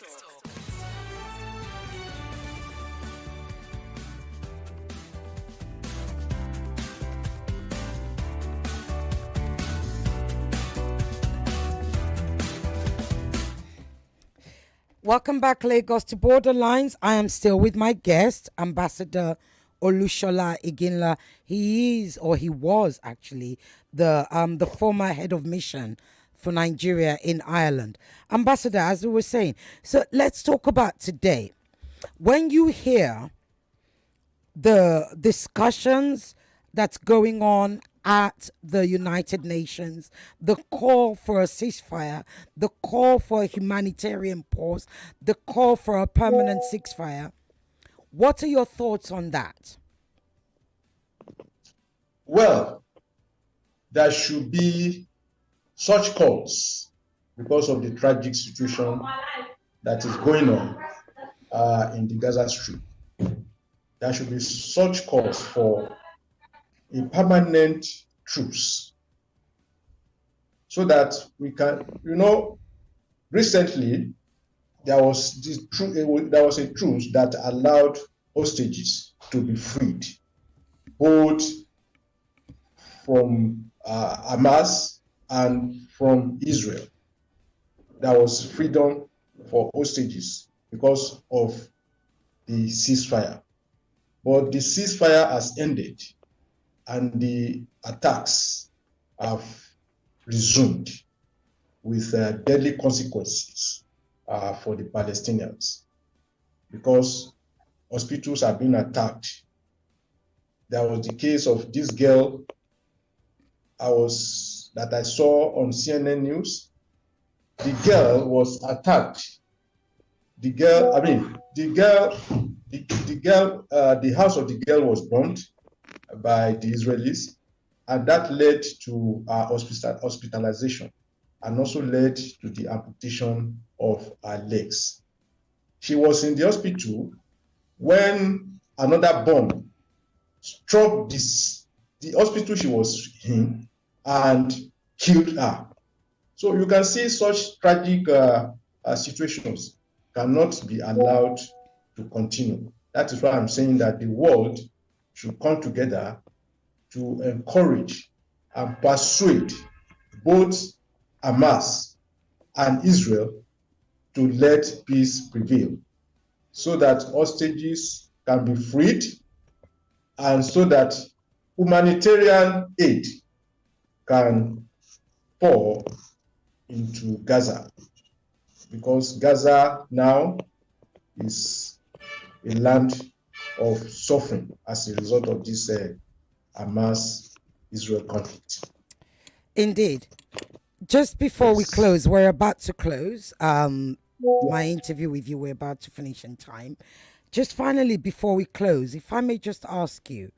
Welcome back, Lagos to Borderlines. I am still with my guest, Ambassador Olusola Iginla. He is, or he was actually, the former head of mission for Nigeria in Ireland. Ambassador, as we were saying, so let's talk about today. When you hear the discussions that's going on at the United Nations, the call for a ceasefire, the call for a humanitarian pause, the call for a permanent ceasefire, what are your thoughts on that? Well, there should be such calls because of the tragic situation that is going on in the Gaza Strip. There should be such calls for a permanent truce so that we can, recently there was a truce that allowed hostages to be freed, both from Hamas and from Israel. There was freedom for hostages because of the ceasefire. But the ceasefire has ended and the attacks have resumed with deadly consequences for the Palestinians because hospitals have been attacked. There was the case of this girl that I saw on CNN News. The girl was attacked. The house of the girl was burnt by the Israelis, and that led to hospitalization and also led to the amputation of her legs. She was in the hospital when another bomb struck the hospital she was in and killed her. So you can see such tragic situations cannot be allowed to continue. That is why I'm saying that the world should come together to encourage and persuade both Hamas and Israel to let peace prevail so that hostages can be freed and so that humanitarian aid can pour into Gaza, because Gaza now is a land of suffering as a result of this Hamas-Israel conflict. Indeed. Just before we close, we're about to close. My interview with you, we're about to finish in time. Just finally, before we close, if I may just ask you,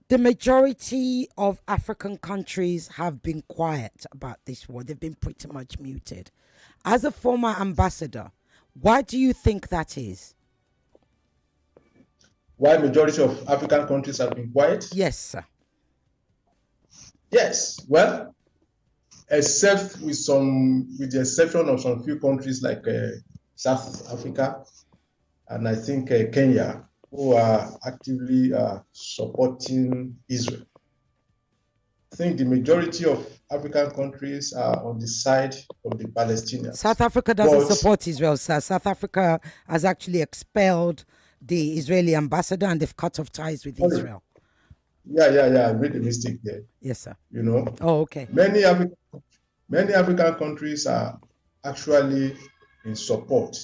the majority of African countries have been quiet about this war. They've been pretty much muted. As a former ambassador, why do you think that is? Why majority of African countries have been quiet? Yes, sir. Yes, well, except with the exception of some few countries like South Africa and I think Kenya, who are actively supporting Israel. I think the majority of African countries are on the side of the Palestinians. South Africa doesn't support Israel, sir. South Africa has actually expelled the Israeli ambassador and they've cut off ties with Israel. Yeah. I made a mistake there. Yes, sir. Oh, okay. Many African countries are actually in support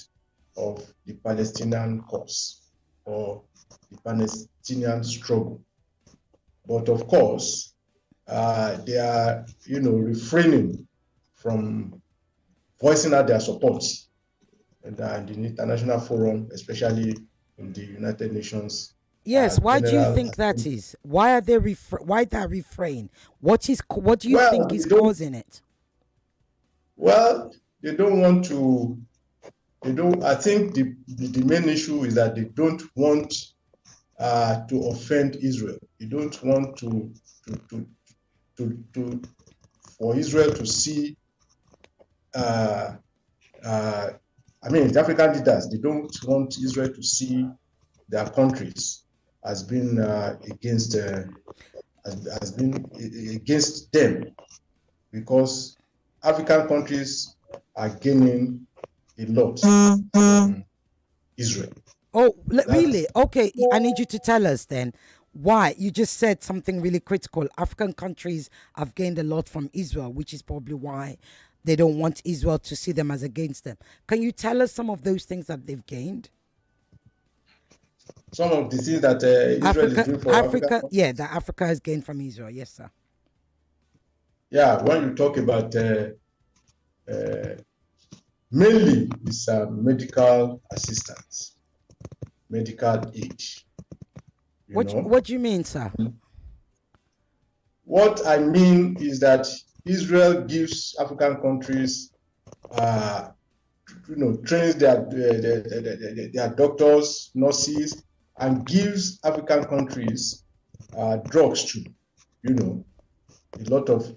of the Palestinian cause or the Palestinian struggle. But of course, they are, refraining from voicing out their support in the international forum, especially in the United Nations. Yes, why do you General think that Assembly. is? Why are they why that refrain? What do you Well, think is causing it? Well, they don't want to. They don't. I think the main issue is that they don't want to offend Israel. They don't want to for Israel to see. The African leaders, they don't want Israel to see their countries as being against them, because African countries are gaining a lot from Israel. Oh, really? Okay, I need you to tell us then why. You just said something really critical. African countries have gained a lot from Israel, which is probably why they don't want Israel to see them as against them. Can you tell us some of those things that they've gained? Some of the things that Israel is doing for Africa. Yeah, that Africa has gained from Israel. Yes, sir. Yeah, when you talk about mainly it's medical assistance, medical aid. What do you mean, sir? What I mean is that Israel gives African countries, trains their doctors, nurses, and gives African countries drugs too. A lot of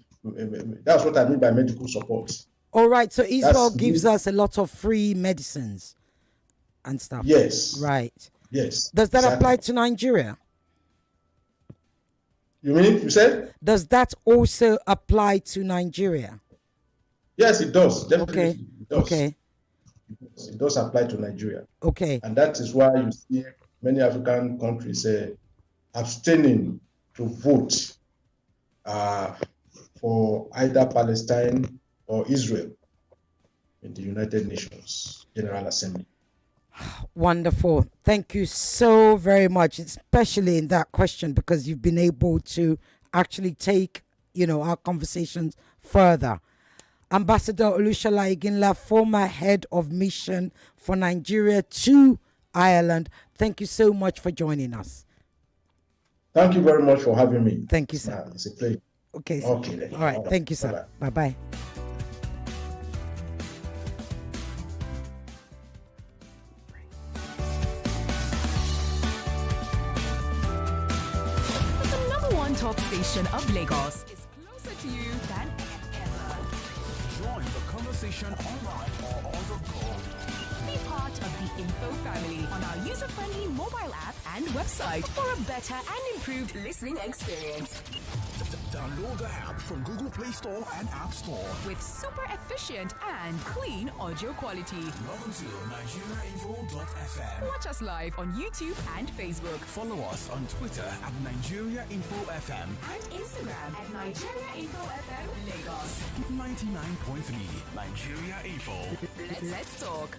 that's what I mean by medical support. All right, so Israel gives us a lot of free medicines and stuff. Yes. Right. Yes. Does that apply to Nigeria? You said? Does that also apply to Nigeria? Yes, it does. Definitely. Okay. It does. Okay. It does apply to Nigeria. Okay. And that is why you see many African countries abstaining to vote for either Palestine or Israel in the United Nations General Assembly. Wonderful. Thank you so very much, especially in that question, because you've been able to actually take, our conversations further. Ambassador Olusola Iginla, former head of mission for Nigeria to Ireland. Thank you so much for joining us. Thank you very much for having me. Thank you, sir. It's a pleasure. Okay. Okay. Then. All right. Thank you, sir. Bye-bye. Top station of Lagos is closer to you than ever. Join the conversation online or on the go. Be part of the Info family on our user-friendly mobile app and website for a better and improved listening experience. Download the app from Google Play Store and App Store. With super efficient and clean audio quality. Log on to nigeriainfo.fm. Watch us live on YouTube and Facebook. Follow us on Twitter at NigeriaInfoFM. And Instagram at NigeriaInfoFM Lagos. 99.3 Nigeria Info. Let's talk.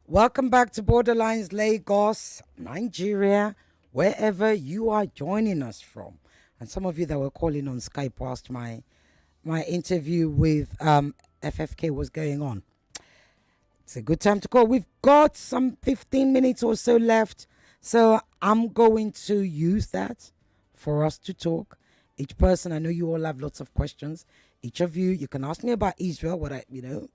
Welcome back to Borderlines Lagos, Nigeria, wherever you are joining us from. And some of you that were calling on Skype whilst my interview with FFK was going on. It's a good time to call. We've got some 15 minutes or so left. So I'm going to use that for us to talk. Each person, I know you all have lots of questions. Each of you can ask me about Israel,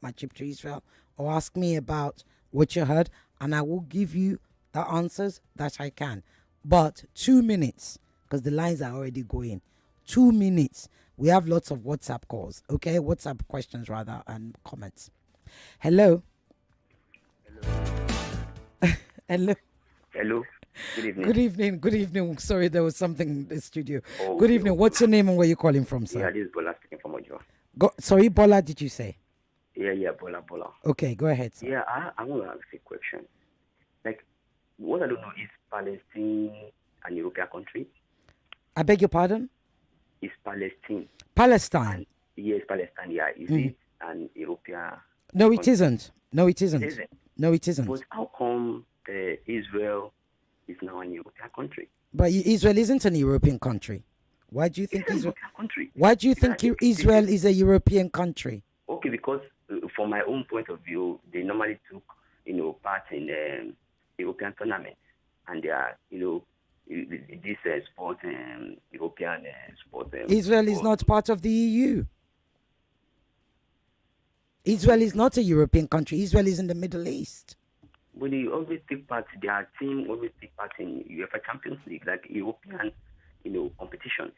my trip to Israel, or ask me about what you heard, and I will give you the answers that I can. But 2 minutes, because the lines are already going. 2 minutes. We have lots of WhatsApp calls, okay? WhatsApp questions, rather, and comments. Hello? Hello? Hello? Good evening. Good evening. Good evening. Sorry, there was something in the studio. Oh, good evening. What's your name and where you calling from, sir? Yeah, this is Bola speaking from Ojo. Sorry, Bola, did you say? Yeah, Bola. Okay, go ahead, sir. Yeah, I want to ask a question. Like, what I don't know is Palestine an European country? I beg your pardon? is Palestine. Palestine. Yes, Palestine. Yeah, is it an European? No, it isn't. No, it isn't. It isn't. No, it isn't. But how come Israel is now an European country? But Israel isn't an European country. Why do you think Israel? Country. Why do you think Israel is a European country? Okay, because from my own point of view, they normally took part in European tournaments, and they are this sport European sport. Israel is not part of the EU. Israel is not a European country. Israel is in the Middle East. But they always take part. Their team always take part in UEFA Champions League, like European, competition.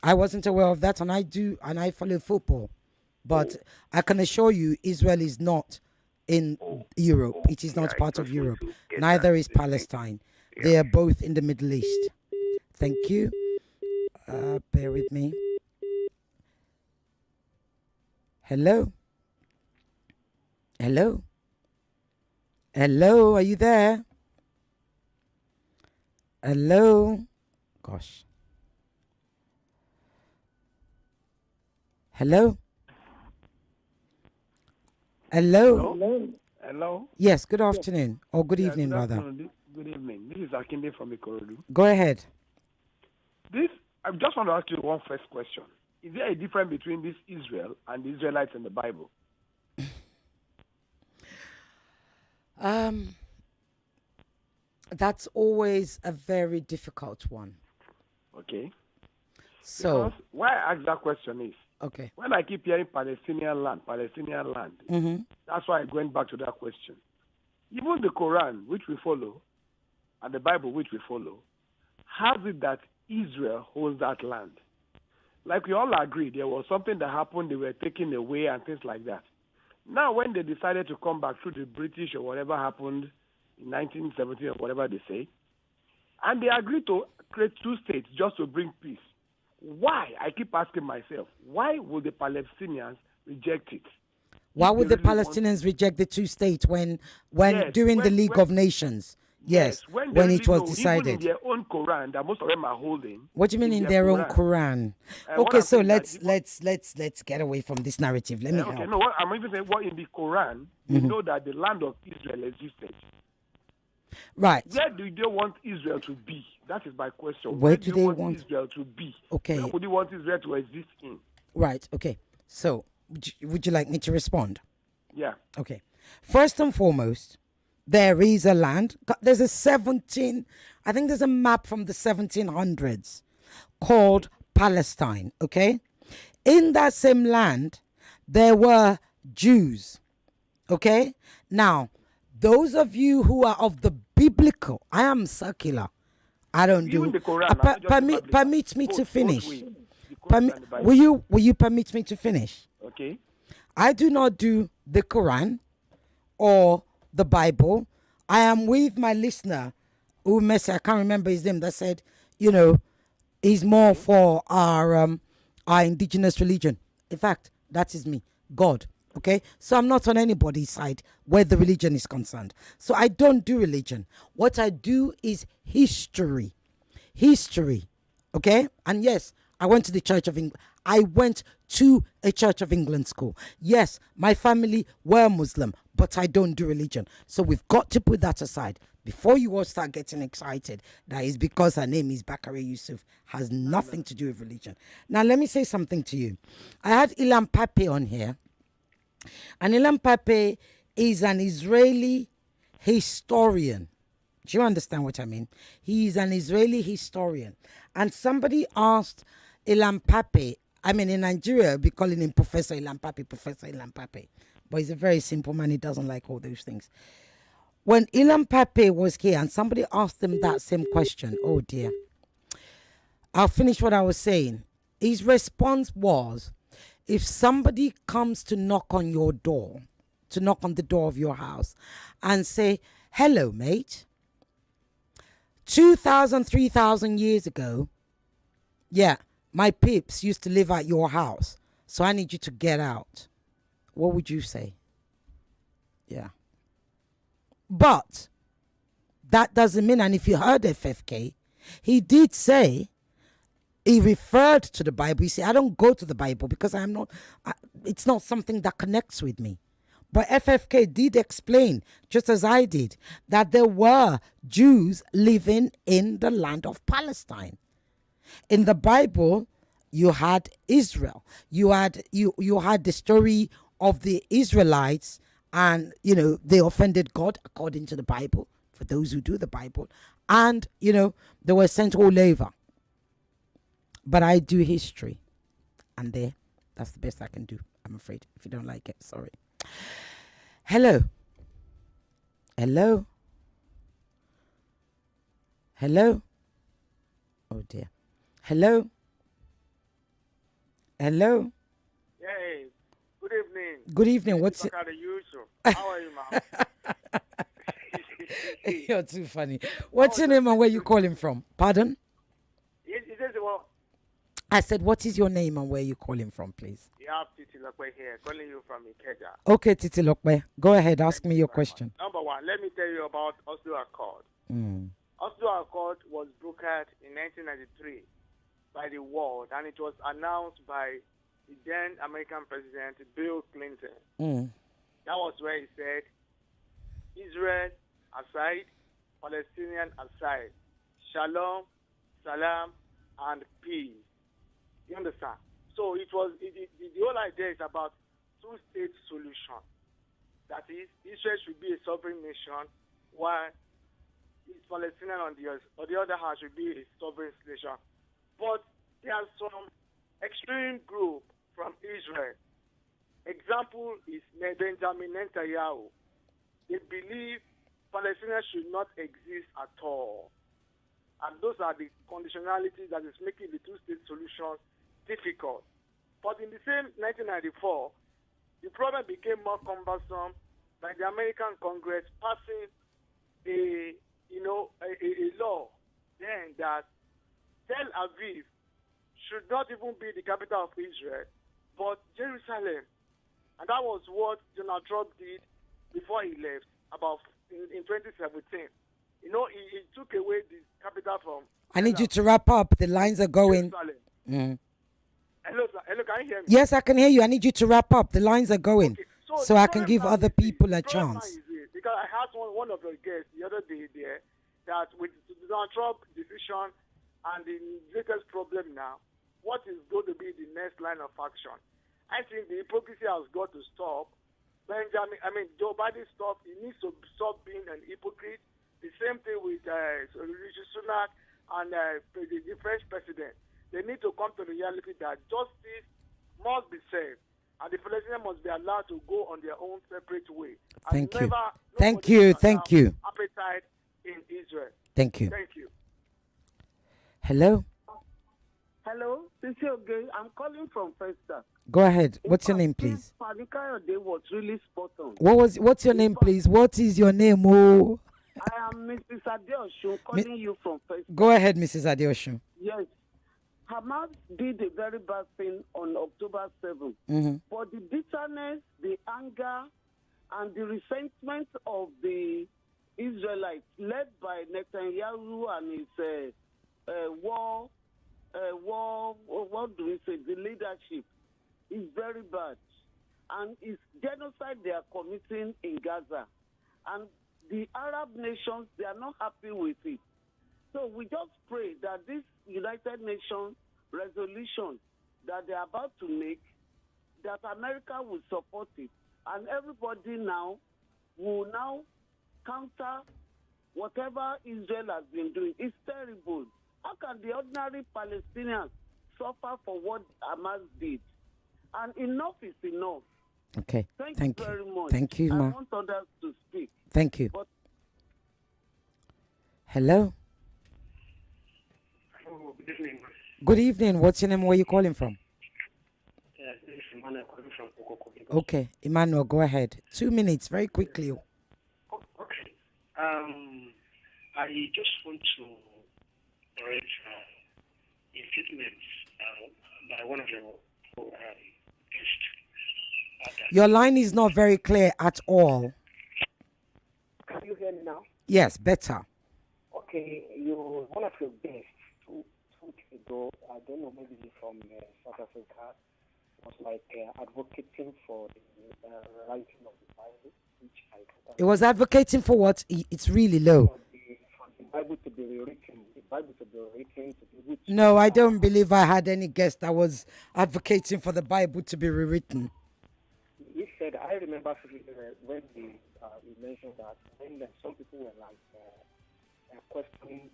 I wasn't aware of that, and I follow football, but I can assure you, Israel is not in Europe. It is not part of Europe. Neither is Palestine. They are both in the Middle East. Thank you. Bear with me. Hello. Hello. Hello, are you there? Hello. Gosh. Hello. Hello. Hello. Yes, good afternoon. Or good evening, good rather. afternoon. Good evening. This is Akinde from Ikorodu. Go ahead. I just want to ask you one first question. Is there a difference between this Israel and the Israelites in the Bible? That's always a very difficult one. Okay. So because why I ask that question is, okay, when I keep hearing Palestinian land, that's why I went back to that question. Even the Quran, which we follow, and the Bible, which we follow, has it that Israel holds that land. Like we all agree, there was something that happened, they were taken away and things like that. Now, when they decided to come back through the British or whatever happened in 1917 or whatever they say, and they agreed to create two states just to bring peace, why? I keep asking myself, why would the Palestinians reject it? Why would the Palestinians reject the two states when during the League of Nations? Yes, when it was decided. Even in their own Quran, that most of them are holding. What do you mean in their own Quran? Okay, so let's get away from this narrative. Let me help. Okay, no, I'm even saying what in the Quran, we know that the land of Israel existed. Right. Where do they want Israel to be? That is my question. Where do they want Israel to be? Okay. Where would you want Israel to exist in? Right. Okay. So, would you like me to respond? Yeah. Okay. First and foremost, there is a land. There's I think there's a map from the 1700s called Palestine. Okay. In that same land, there were Jews. Okay. Now, those of you who are of the biblical, I am secular. I don't do. The Quran, permit me to finish. Will you permit me to finish? Okay. I do not do the Quran or the Bible. I am with my listener who I can't remember his name, that said, he's more for our indigenous religion. In fact, that is me, God. Okay, so I'm not on anybody's side where the religion is concerned. So I don't do religion. What I do is history. Okay, and yes, I went to the Church of England. I went to a Church of England school. Yes, my family were Muslim, but I don't do religion. So we've got to put that aside before you all start getting excited. That is because her name is Bakare-Yusuf. Has nothing to do with religion. Now let me say something to you. I had Ilan Pape on here. And Ilan Pape is an Israeli historian. Do you understand what I mean? He is an Israeli historian. And somebody asked Ilan Pape, in Nigeria, we'll be calling him Professor Ilan Pape. But he's a very simple man. He doesn't like all those things. When Ilan Pape was here and somebody asked him that same question, oh dear. I'll finish what I was saying. His response was, if somebody comes to knock on your door, to knock on the door of your house and say, hello, mate, 2,000, 3,000 years ago, yeah, my peeps used to live at your house, so I need you to get out. What would you say? Yeah. But that doesn't mean, and if you heard FFK, he did say He referred to the Bible. He said, I don't go to the Bible because it's not something that connects with me. But FFK did explain, just as I did, that there were Jews living in the land of Palestine. In the Bible, you had Israel. You had the story of the Israelites, and they offended God according to the Bible, for those who do the Bible. And they were sent all over. But I do history. And that's the best I can do, I'm afraid. If you don't like it, sorry. Hello. Hello. Hello. Oh dear. Hello. Hello. Hey, good evening. Good evening. What's it? Bakare-Yusuf. How are you, ma'am? You're too funny. What's your name and where you calling from? Pardon? Is this what? I said, what is your name and where you calling from, please? You have Titi Lokwe here, calling you from Ikeja. Okay, Titi Lokwe. Go ahead, ask me your question. Number one, let me tell you about Oslo Accord. Oslo Accord was brokered in 1993 by the world, and it was announced by the then American President Bill Clinton. That was where he said, Israel aside, Palestinian aside, shalom, salam, and peace. You understand? So the whole idea is about two-state solution. That is, Israel should be a sovereign nation, while Palestinian on the other hand should be a sovereign nation. But there are some extreme group from Israel. Example is Benjamin Netanyahu. They believe Palestinians should not exist at all. And those are the conditionalities that is making the two-state solution difficult. But in the same 1994, the problem became more cumbersome by the American Congress passing a law then that Tel Aviv should not even be the capital of Israel, but Jerusalem. And that was what Donald Trump did before he left, about in 2017. He took away the capital from... I need you to wrap up. The lines are going. Hello, can you hear me? Yes, I can hear you. I need you to wrap up. The lines are going. Okay. So I can give other people a chance. Because I had one of your guests the other day there, that with Donald Trump's decision and the latest problem now, what is going to be the next line of action? I think the hypocrisy has got to stop. Joe Biden he needs to stop being an hypocrite. The same thing with Rishi Sunak and the French president. They need to come to the reality that justice must be served, and the Palestinians must be allowed to go on their own separate way. Thank you. Thank you. Appetite in Israel. Thank you. Thank you. Hello. Hello, this is Oge. I'm calling from Festa. Go ahead. What's your name, please? Chief Fani-Kayode was really spot on. What's your name, please? What is your name? Oh. I am Mrs. Adeosun calling you from Festa. Go ahead, Mrs. Adeosun. Yes. Hamas did a very bad thing on October 7th. But the bitterness, the anger, and the resentment of the Israelites, led by Netanyahu and his the leadership, is very bad. And it's genocide they are committing in Gaza. And the Arab nations, they are not happy with it. So we just pray that this United Nations resolution that they are about to make, that America will support it. And everybody now will now counter whatever Israel has been doing. It's terrible. How can the ordinary Palestinians suffer for what Hamas did? And enough is enough. Okay. Thank you very much. Thank you, I ma. want others to speak. Thank you. Hello. Oh, good evening. Good evening. What's your name? Where are you calling from? This is Emmanuel calling from Okoko. Okay, Emmanuel, go ahead. 2 minutes, very quickly. Okay. I just want to correct a statement by one of your guests. Your line is not very clear at all. Can you hear me now? Yes, better. Okay, one of your guests took a ago, I don't know, maybe from South Africa, was like advocating for the writing of the Bible, which I It was advocating for what? It's really low. for the Bible to be rewritten, the Bible to be rewritten to be which. No, I don't believe I had any guest that was advocating for the Bible to be rewritten. He said, I remember when he mentioned that when some people were like questioning.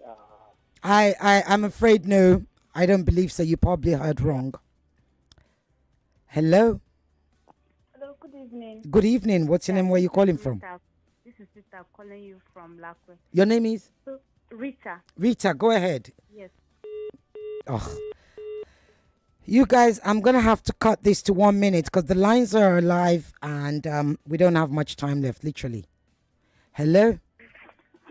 I'm afraid no. I don't believe so. You probably heard wrong. Hello. Hello, good evening. Good evening. What's your name? Where are you calling from? This is Rita calling you from Lakwe. Your name is? Rita. Rita, go ahead. Yes. Oh. You guys, I'm going to have to cut this to 1 minute because the lines are live and we don't have much time left, literally. Hello?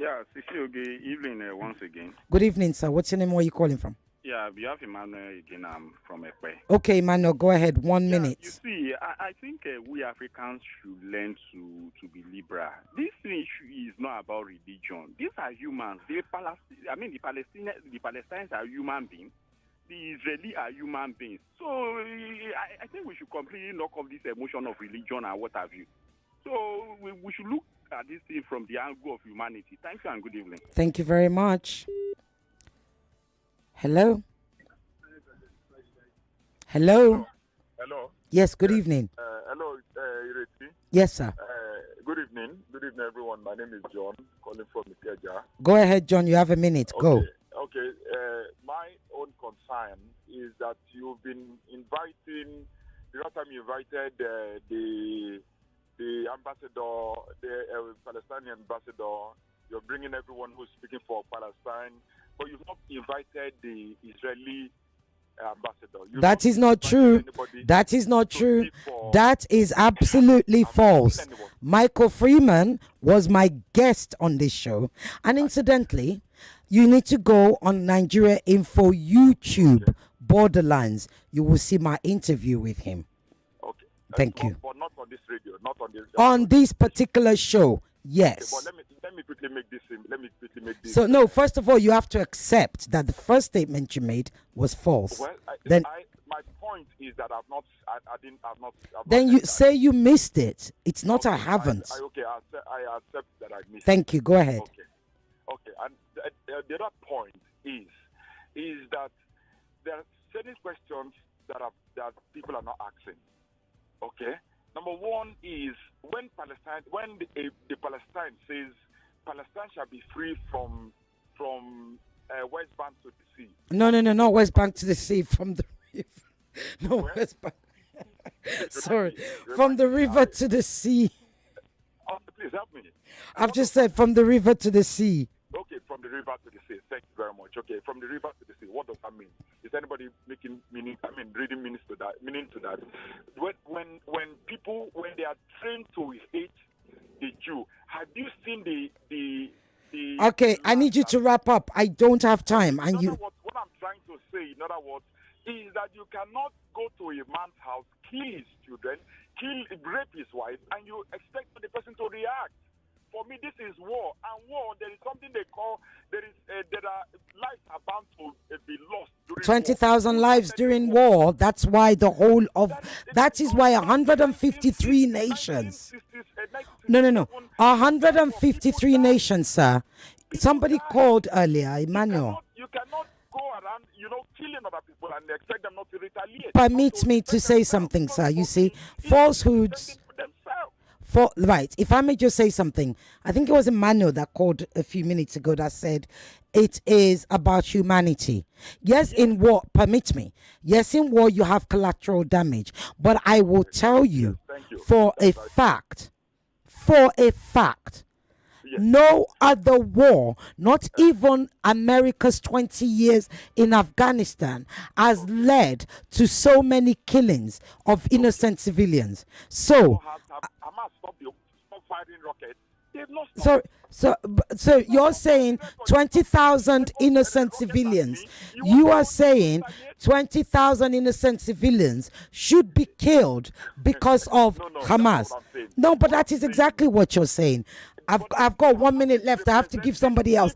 Yeah, good evening once again. Good evening, sir. What's your name? Where are you calling from? Yeah, we have Emmanuel again. I'm from Ekpe. Okay, Emmanuel, go ahead. 1 minute. You see, I think we Africans should learn to be liberal. This issue is not about religion. These are humans. The Palestinians are human beings. The Israelis are human beings. So I think we should completely knock off this emotion of religion and what have you. So we should look at this thing from the angle of humanity. Thank you and good evening. Thank you very much. Hello? Hello? Hello. Yes, good evening. Hello, Ireti. Yes, sir. Good evening. Good evening, everyone. My name is John, calling from Ikeja. Go ahead, John. You have a minute. Go. Okay. My own concern is that you've been inviting, the last time you invited the ambassador, the Palestinian ambassador, you're bringing everyone who's speaking for Palestine, but you've not invited the Israeli ambassador. That is not true. That is not true. That is absolutely false. Michael Freeman was my guest on this show. And incidentally, you need to go on Nigeria Info YouTube, Borderlands. You will see my interview with him. Okay. Thank you. But not on this radio, not on this. On this particular show, yes. Okay, but let me quickly make this. So no, first of all, you have to accept that the first statement you made was false. Well, my point is that I've not. Then you say you missed it. It's not. I haven't. I accept that I missed. Thank you. Go ahead. Okay. And the other point is that there are certain questions that people are not asking. Okay. Number one is when the Palestine says Palestine shall be free from West Bank to the sea. No, not West Bank to the sea, from the river. No, where? West Bank. Sorry, from the river to the sea. Please help me. I've just said from the river to the sea. Okay, from the river to the sea. Thank you very much. Okay, from the river to the sea. What does that mean? Is anybody making meaning? Reading meaning to that. When people they are trained to hate the Jew, have you seen the Okay, I need you to wrap up. I don't have time. And you. What I'm trying to say, in other words, is that you cannot go to a man's house, kill his children, rape his wife, and you expect the person to react. For me, this is war. And war, there is something they call, there are lives are bound to be lost. 20,000 lives during war. That's why that is why 153 nations. No. 153 nations, sir. Somebody called earlier, Emmanuel. You cannot go around, killing other people and expect them not to retaliate. Permit me to say something, sir. You see, falsehoods. Right, if I may just say something, I think it was Emmanuel that called a few minutes ago that said it is about humanity. Yes, in war, permit me. Yes, in war you have collateral damage, but I will tell you for a fact, no other war, not even America's 20 years in Afghanistan, has led to so many killings of innocent civilians. So, so you're saying 20,000 innocent civilians. You are saying 20,000 innocent civilians should be killed because of Hamas. No, but that is exactly what you're saying. I've got 1 minute left. I have to give somebody else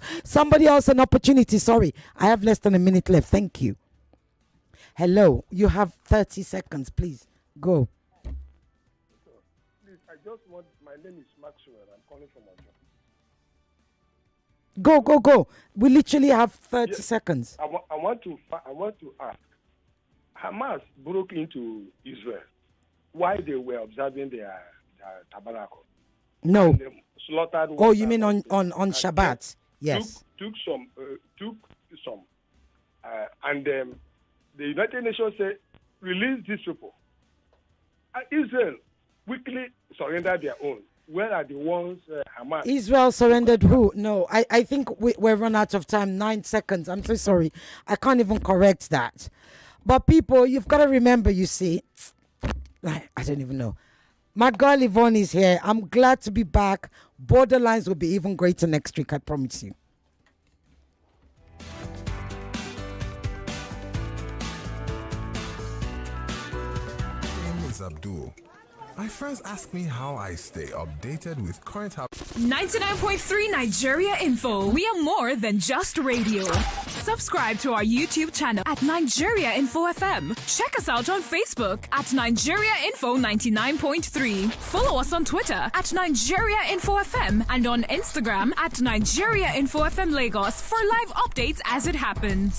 an opportunity. Sorry, I have less than a minute left. Thank you. Hello, you have 30 seconds, please. Go. Please, I just want, my name is Maxwell. I'm calling from Abuja. Go. We literally have 30 seconds. I want to ask, Hamas broke into Israel while they were observing their tabernacle. No. And they slaughtered. Oh, you mean on Shabbat? Yes. Took some, and the United Nations said, release these people. And Israel quickly surrendered their own. Where are the ones Hamas? Israel surrendered who? No, I think we're run out of time. 9 seconds. I'm so sorry. I can't even correct that. But people, you've got to remember, you see, I don't even know. My girl Yvonne is here. I'm glad to be back. Borderlines will be even greater next week, I promise you. My name is Abdul. My friends ask me how I stay updated with current 99.3 Nigeria Info. We are more than just radio. Subscribe to our YouTube channel at Nigeria Info FM. Check us out on Facebook at Nigeria Info 99.3. Follow us on Twitter at Nigeria Info FM and on Instagram at Nigeria Info FM Lagos for live updates as it happens.